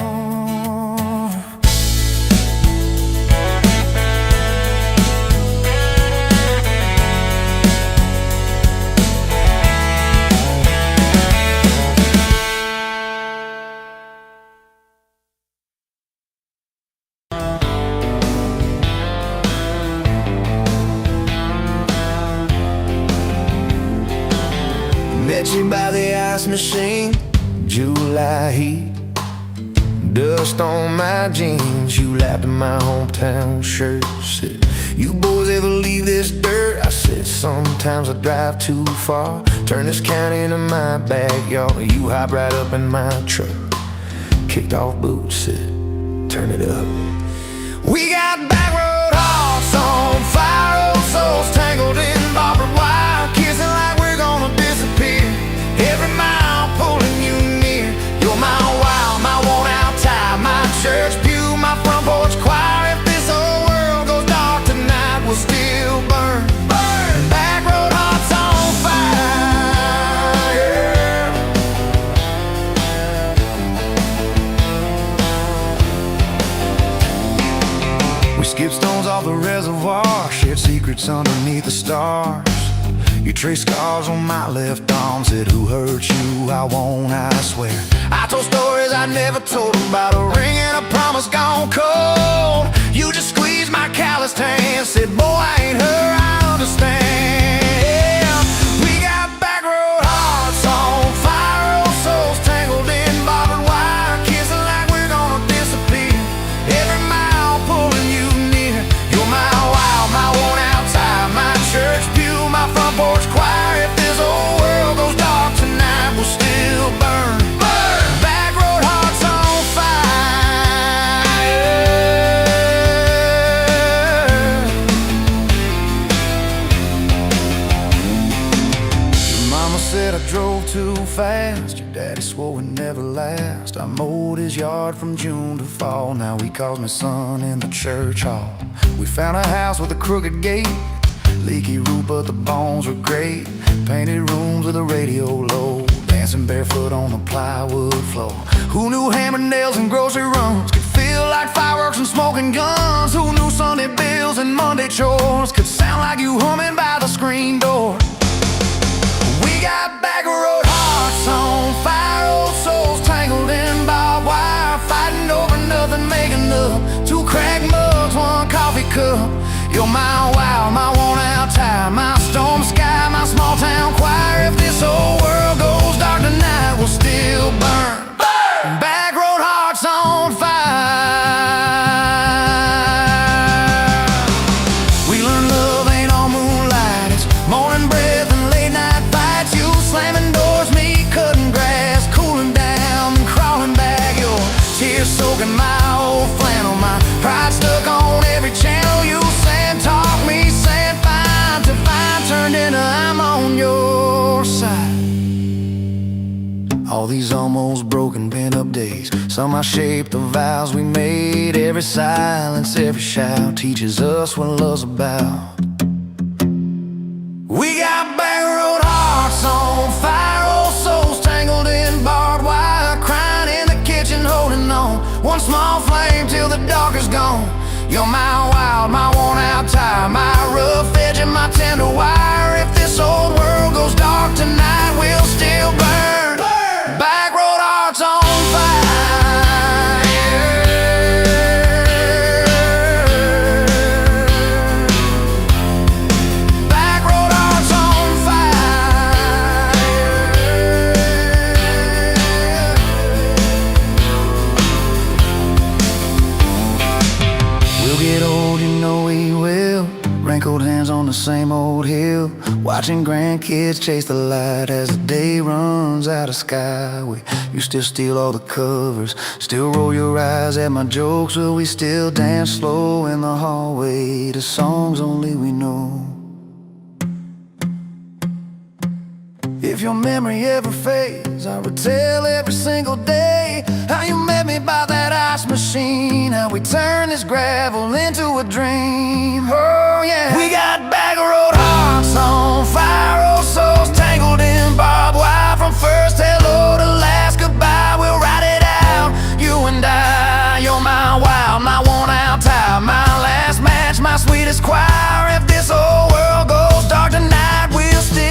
Met you by the ice machine, July heat, dust on my jeans. You lapped in my hometown shirt, said, you boys ever leave this dirt? I said, sometimes I drive too far, turn this county into my backyard. You hop right up in my truck, kicked off boots, said, turn it up. We got back road hearts on fire, old souls tangled in barbed wire, kissing like we're gonna disappear. Every mile pulling you near. You're my wild, my worn out tie, my church pew, my front porch choir. If this whole world goes dark tonight, we'll still burn. Burn. Back road hearts on fire. We skip stones off the reservoir, shared secrets underneath the stars. You traced scars on my left arm, said, who hurt you? I won't, I swear. I told stories I never told about a ring and a promise gone cold. You just squeezed my calloused hand, said, boy, I ain't her, I understand. We got back road hearts on fire, old souls tangled in barbed wire, kissing like we're gonna disappear. Every mile pulling you near. You're my wild, my worn out tie, my church pew, my front porch choir. If this whole world goes dark tonight, we'll still burn. Burn. Back road hearts on fire. Your mama said I drove too fast, your daddy swore we'd never last. I mowed his yard from June to fall, now he calls me son in the church hall. We found a house with a crooked gate, leaky roof but the bones were great, painted rooms with a radio low. dancing barefoot on the plywood floor. Who knew hammer nails and grocery runs could feel like fireworks and smoking guns? Who knew Sunday bills and Monday chores could sound like you humming by the screen door? We got back road hearts on fire, old souls tangled in barbed wire, fighting over nothing, making up two cracked mugs, one coffee cup. You're my wow, my worn out tire, my storm sky, my small town choir. If this whole world goes dark tonight, we'll still burn. Burn! Back road hearts on fire. We learned love ain't all moonlight, it's morning breath and late night fights. You slamming doors, me cutting grass, cooling down and crawling back. Your tears soaking my old flannel, my pride stuck on every channel. You saying talk, me saying fine, to fine turned into I'm on your side. All these almost broken pent-up days, somehow shaped the vows we made. Every silence, every shout teaches us what love's about. We got back road hearts on fire, old souls tangled in barbed wire, crying in the kitchen, holding on one small flame till the dark is gone. You're my wild, my worn out tire, my rough edge and my tender wire. If this old world goes dark tonight, we'll still burn. Burn! Back road hearts on fire. Back road hearts on fire. We'll get old, you know we will. Wrinkled hands on the same old hill, watching grandkids chase the light as the day runs out of skyway. You still steal all the covers, still roll your eyes at my jokes. Will we still dance slow in the hallway to songs only we know? If your memory ever fades, I would tell every single day how you met me by that ice machine, how we turned this gravel into a dream. Oh yeah, we got back road hearts on fire, old souls tangled in barbed wire. From first hello to last goodbye, we'll ride it out, you and I. You're my wild, my worn out tire, my last match, my sweetest choir. If this whole world goes dark tonight, we'll still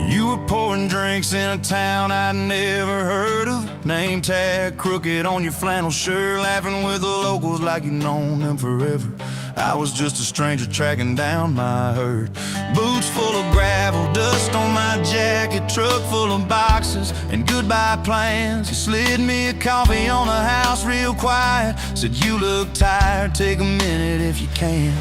You were pouring drinks in a town I'd never heard of. Name tag crooked on your flannel shirt, laughing with the locals like you'd known them forever. I was just a stranger tracking down my herd. Boots full of gravel, dust on my jacket, truck full of boxes and goodbye plans. You slid me a coffee on the house real quiet, said you look tired, take a minute if you can.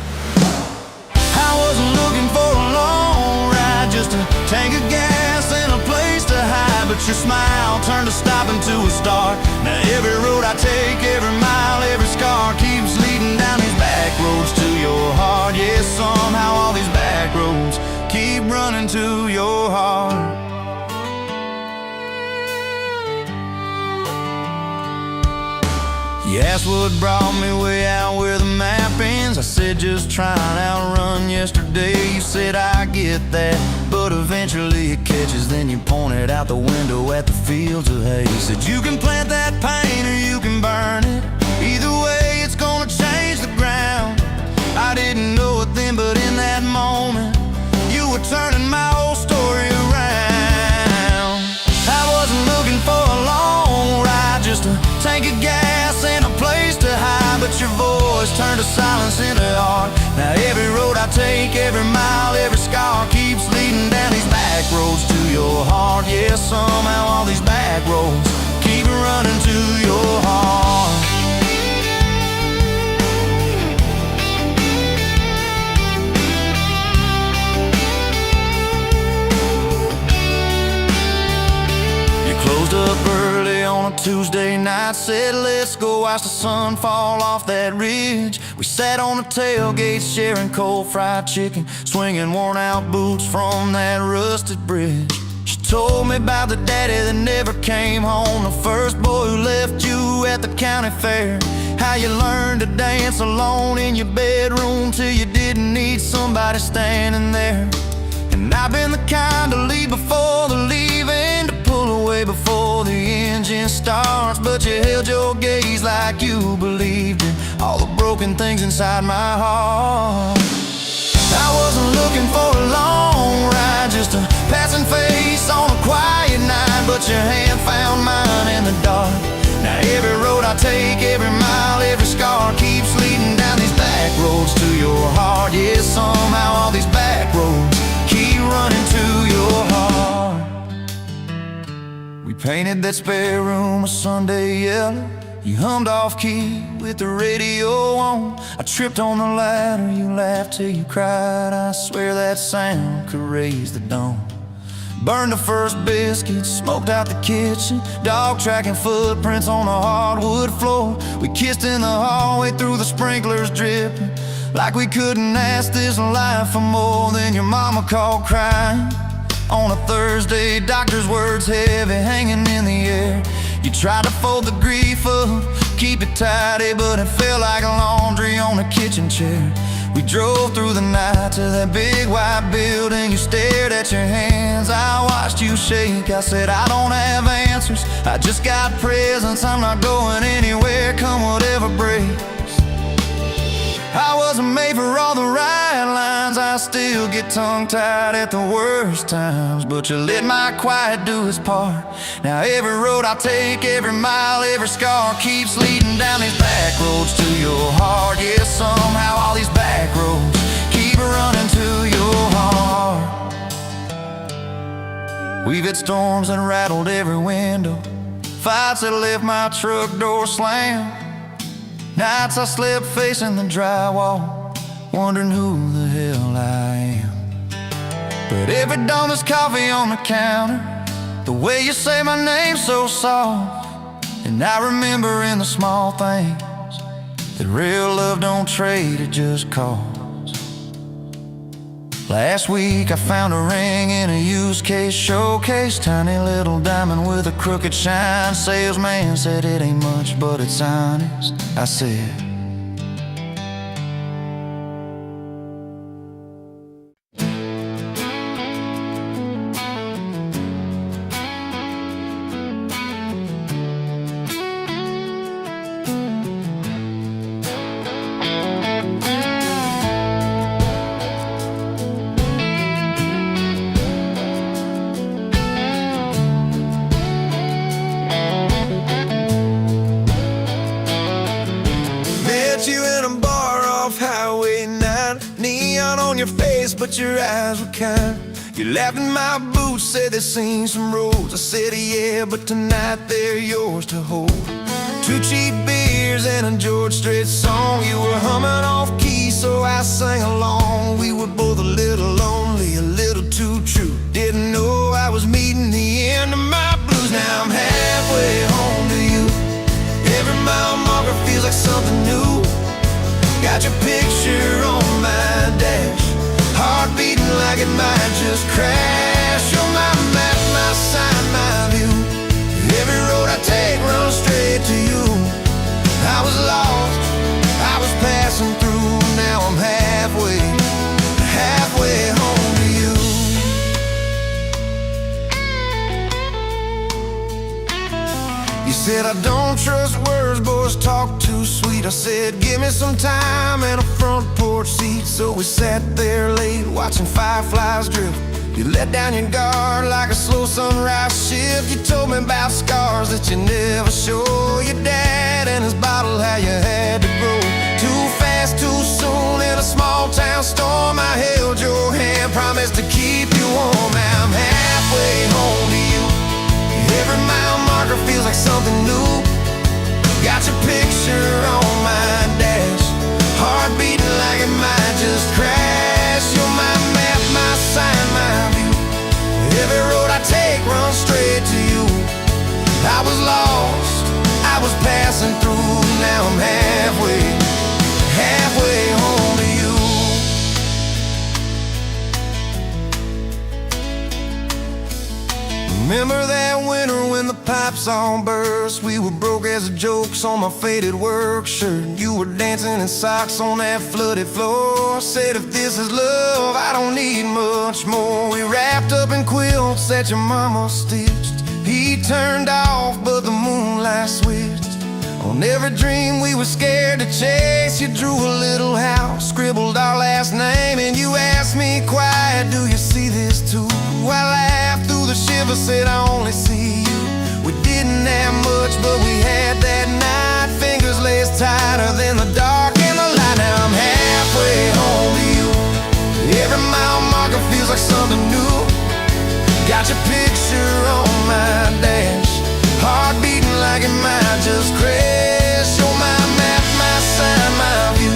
I wasn't looking for a long ride, just a tank of gas and a place to hide. But your smile turned a stop into a start. Now every road I take, every mile, every scar keeps leading down these back roads to your heart. Yeah, somehow all these back roads keep running to your heart. You asked what brought me way out where the map ends. I said just trying to outrun yesterday. You said I get that, but eventually it catches. Then you pointed out the window at the fields of hay. You said you can plant that pain or you can burn it. Either way it's gonna change the ground. I didn't know it then, but in that moment you were turning my whole story around. I wasn't looking for a long ride, just a tank of gas and a place to hide. But your voice turned a silence into art. Now every road I take, every mile, every scar keeps leading down these back roads to your heart. Yeah, somehow all these back roads keep running to your heart. You closed up early on a Tuesday night. night, said let's go watch the sun fall off that ridge. We sat on the tailgate sharing cold fried chicken, swinging worn out boots from that rusted bridge. She told me about the daddy that never came home, the first boy who left you at the county fair. How you learned to dance alone in your bedroom till you didn't need somebody standing there. And I've been the kind to leave before the leaving, to pull away before the engine starts. But you held your gaze like you believed in all the broken things inside my heart. I wasn't looking for a long ride, just a passing face on a quiet night, but your hand found mine in the dark. Now every road I take, every mile, every scar keeps leading down these back roads to your heart. Yeah, somehow all these back roads keep running to your heart. We painted that spare room a Sunday yellow. You hummed off key with the radio on. I tripped on the ladder, you laughed till you cried. I swear that sound could raise the dawn. Burned the first biscuit, smoked out the kitchen, dog tracking footprints on the hardwood floor. We kissed in the hallway through the sprinklers dripping, like we couldn't ask this life for more. Then your mama called crying on a Thursday, doctor's words heavy hanging in the air. You tried to fold the grief up, keep it tidy, but it felt like laundry on a kitchen chair. We drove through the night to that big white building. You stared at your hands, I watched you shake. I said I don't have answers, I just got presents. I'm not going anywhere, come whatever breaks. I wasn't made for all the right lines, I still get tongue-tied at the worst times. But you let my quiet do its part. Now every road I take, every mile, every scar keeps leading down these back roads to your heart. Yeah, somehow all these back roads keep running to your heart. We've had storms that rattled every window, fights that left my truck door slammed, nights I slept facing the drywall, wondering who the hell I am. But every dawn there's coffee on the counter, the way you say my name so soft. And I remember in the small things that real love don't trade, it just costs. Last week I found a ring in a used case showcase, tiny little diamond with a crooked shine. Salesman said it ain't much, but it's honest. I said, you in a bar off Highway 9, neon on your face, but your eyes were kind. You laughed in my boots, said they've seen some roads. I said yeah, but tonight they're yours to hold. 2 cheap beers and a George Strait song. You were humming off key, so I sang along. We were both a little lonely, a little too true. Didn't know I was meeting the end of my blues. Now I'm halfway home to you. Every mile marker feels like something new. Got your picture on my dash, heart beating like it might just crash. You're my map, my sign, my view. Every road I take runs straight to you. I was lost, I was passing through. Now I'm halfway home to you. You said I don't trust words, boys talk too sweet. I said give me some time and a front porch seat. So we sat there late watching fireflies drift. You let down your guard like a slow sunrise shift. You told me about scars that you never show. Your dad and his bottle, how you had to grow too fast, too soon in a small town storm. I held your hand, promised to keep you warm. Now I'm halfway home to you. Every mile marker feels like something new. Got your picture on my dash, heart beating like it might just crash. You're my map, my sign, my view. Every road I take runs straight to you. I was lost, I was pipes all burst. We were broke as jokes on my faded work shirt. You were dancing in socks on that flooded floor. Said if this is love, I don't need much more. We wrapped up in quilts that your mama stitched. He turned off, but the moonlight switched. On every dream we were scared to chase, you drew a little house, scribbled our last name, and you asked me quiet, do you see this too? I laughed through the shiver, said I only see you. We didn't have much, but we had that night. Fingers laced tighter than the dark and the light. Now I'm halfway home to you. Every mile marker feels like something new. Got your picture on my dash, heart beating like it might just crash. You're my map, my sign, my view.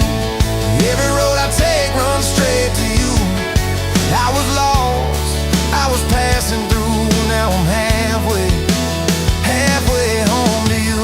Every road I take runs straight to you. I was lost, I was passing through. Now I'm halfway home to you.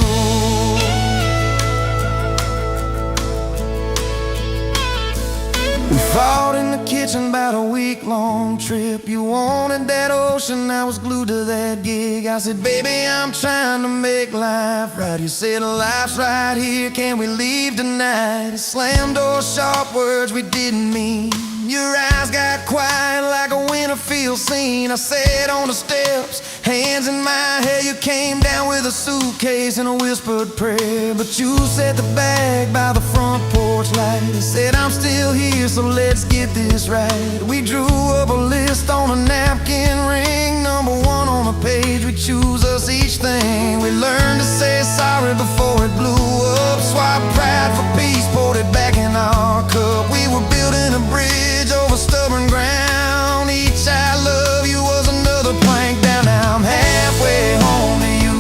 We fought in the kitchen about a week-long trip. You wanted that ocean, I was glued to that gig. I said, baby, I'm trying to make life right. You said, life's right here, can we leave tonight? It slammed doors, sharp words we didn't mean. Your eyes got quiet like a winter field scene. I sat on the steps, hands in my hair. You came down with a suitcase and a whispered prayer. But you set the bag by the front porch light and said, I'm still here, so let's get this right. We drew up a list on a napkin ring, number one on the page. We choose us each thing. We learned to say sorry before it blew up. Swap pride for peace, poured it back in our cup. We were building a bridge over stubborn ground. Each I love you was another plank down. Now I'm halfway home to you.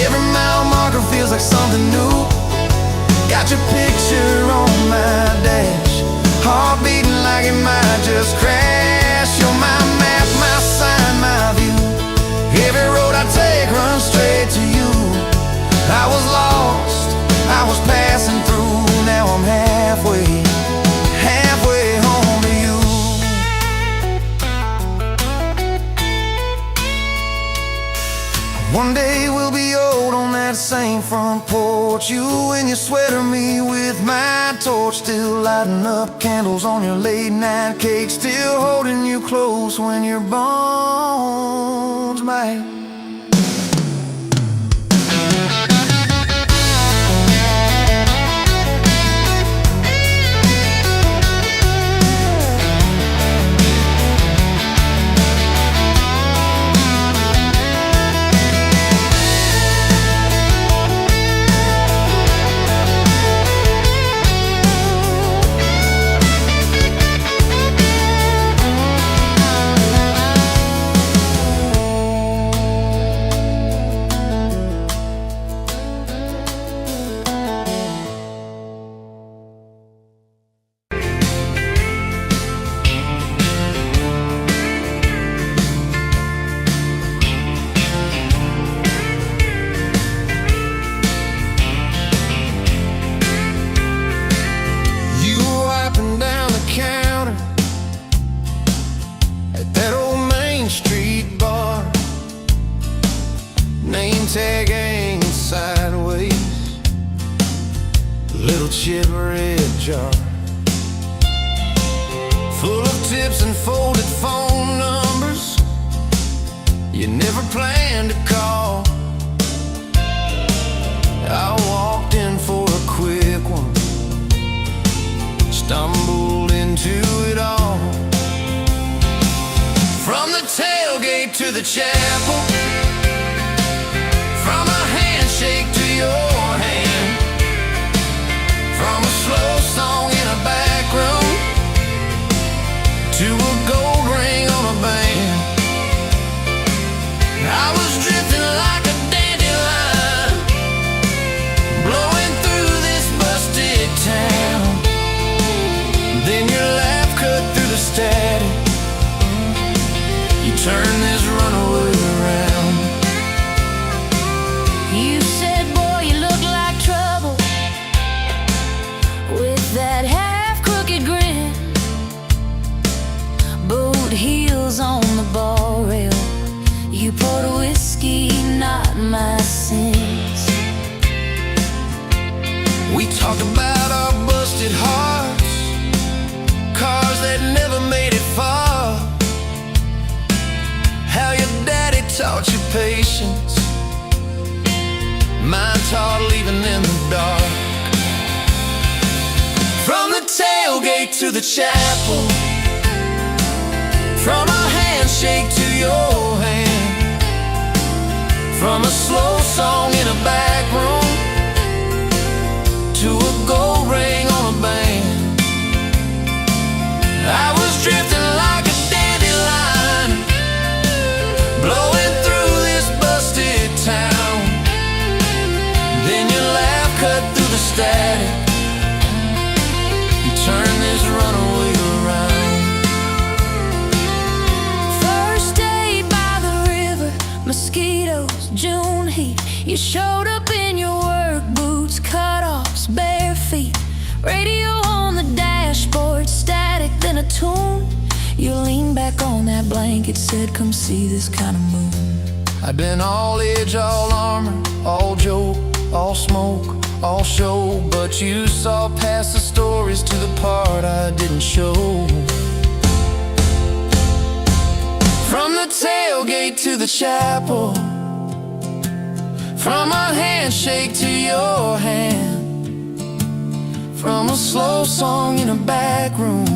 Every mile marker feels like something new. Got your picture on my dash, heart beating like it might just crash. You're my map, my sign, my view. Every road I take runs straight to you. I was lost, I was passing through. Now I'm halfway home to you. One day we'll be old on that same front porch. You in your sweater, me with my torch. Still lighting up candles on your late night cake. Still holding you close when your bones might. Tag hanging sideways, little chip red jar full of tips and folded phone numbers you never planned to call. I walked in for a quick one, stumbled into it all. From the tailgate to the chapel, from a handshake to your hand, from a slow song in a back room to a gold ring on a band. I was drifting like a dandelion, blowing through this busted town. Then your laugh cut through the static. You turned this runaway around. my sins. We talked about our busted hearts, cars that never made it far, how your daddy taught you patience, mine taught leaving in the dark. From the tailgate to the chapel, from a handshake to your hand, from a slow song in a back room to a gold ring on a band. I was drifting like a dandelion, blowing through this busted town. Then your laugh cut through the static, you turned this runaway around. First day by the river, mosquitoes, June heat. You showed up in your work boots, cut-offs, bare feet. Radio on the dashboard, static, then a tune. You leaned back on that blanket, said, come see this kind of moon. I'd been all edge, all armor, all joke, all smoke, all show, but you saw past the stories to the part I didn't show. From the tailgate to the chapel, from a handshake to your hand, from a slow song in a back room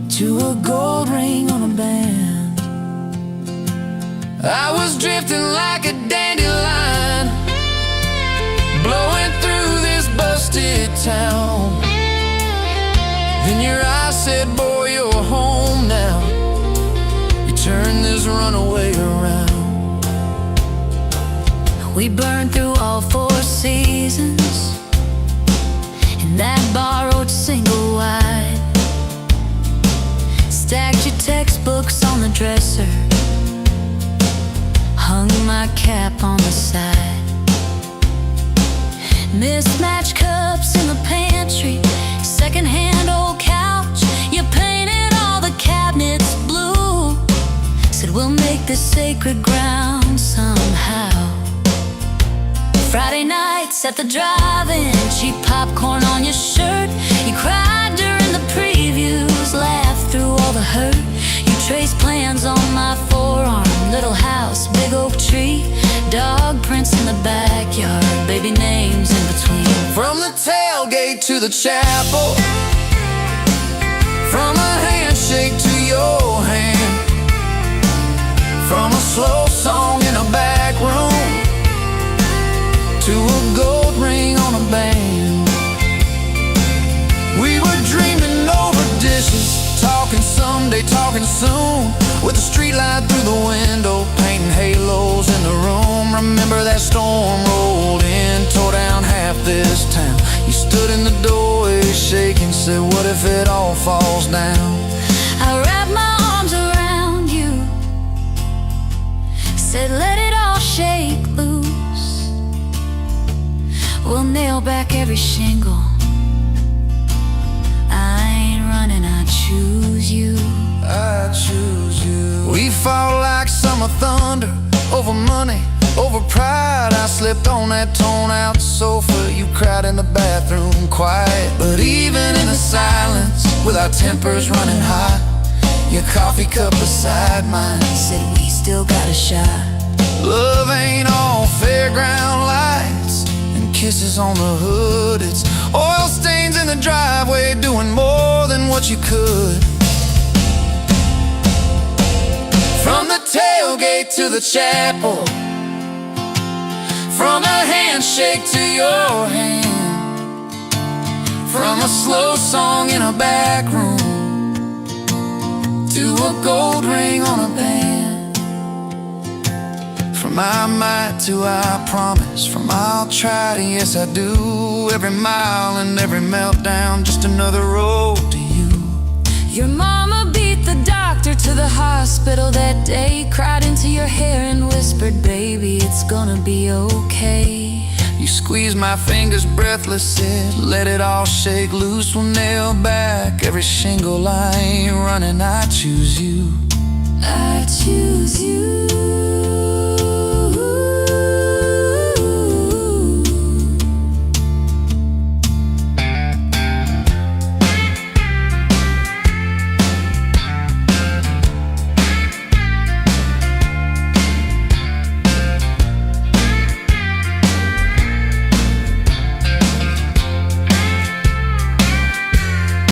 to a gold ring on a band. I was drifting like a dandelion, blowing through this busted town. Then your eyes said, boy, you're home now. You turned this runaway around. We burned through all 4 seasons in that borrowed single wide. Stacked your textbooks on the dresser, hung my cap on the side. Mismatched cups in the pantry, secondhand old couch. You painted all the cabinets blue, said we'll make this sacred ground somehow. Friday nights at the drive-in, cheap popcorn on your shirt. You cried during the previews, laughed through all the hurt. You traced plans on my forearm, little house, big oak tree, dog prints in the backyard, baby names in between. From the tailgate to the chapel, from a handshake to your hand, from a slow song in a back room to a gold ring on a band. We were dreaming over dishes, talking someday, talking soon, with a street light through the window, painting halos in the room. Remember that storm rolled in, tore down half this town. You stood in the doorway shaking, said, what if it all falls down? I wrapped my arms around you, said let it all shake loose. We'll nail back every shingle. I ain't running, I choose you. I choose you. We fought like summer thunder, over money, over pride. I slipped on that torn-out sofa, you cried in the bathroom quiet. But even in the silence, with our tempers running hot, your coffee cup beside mine Said we still got a shot. love ain't all fairground lights and kisses on the hood. It's oil stains in the driveway, doing more than what you could. From the tailgate to the chapel, from a handshake to your hand, from a slow song in a back room to a gold ring on a band. From I might to I promise, from I'll try to yes I do, every mile and every meltdown, just another road to you. Your mama beat the doctor to the hospital that day, cried into your hair and whispered, baby, it's gonna be okay. You squeezed my fingers breathless, said, let it all shake loose. We'll nail back every shingle. I ain't running, I choose you. I choose you.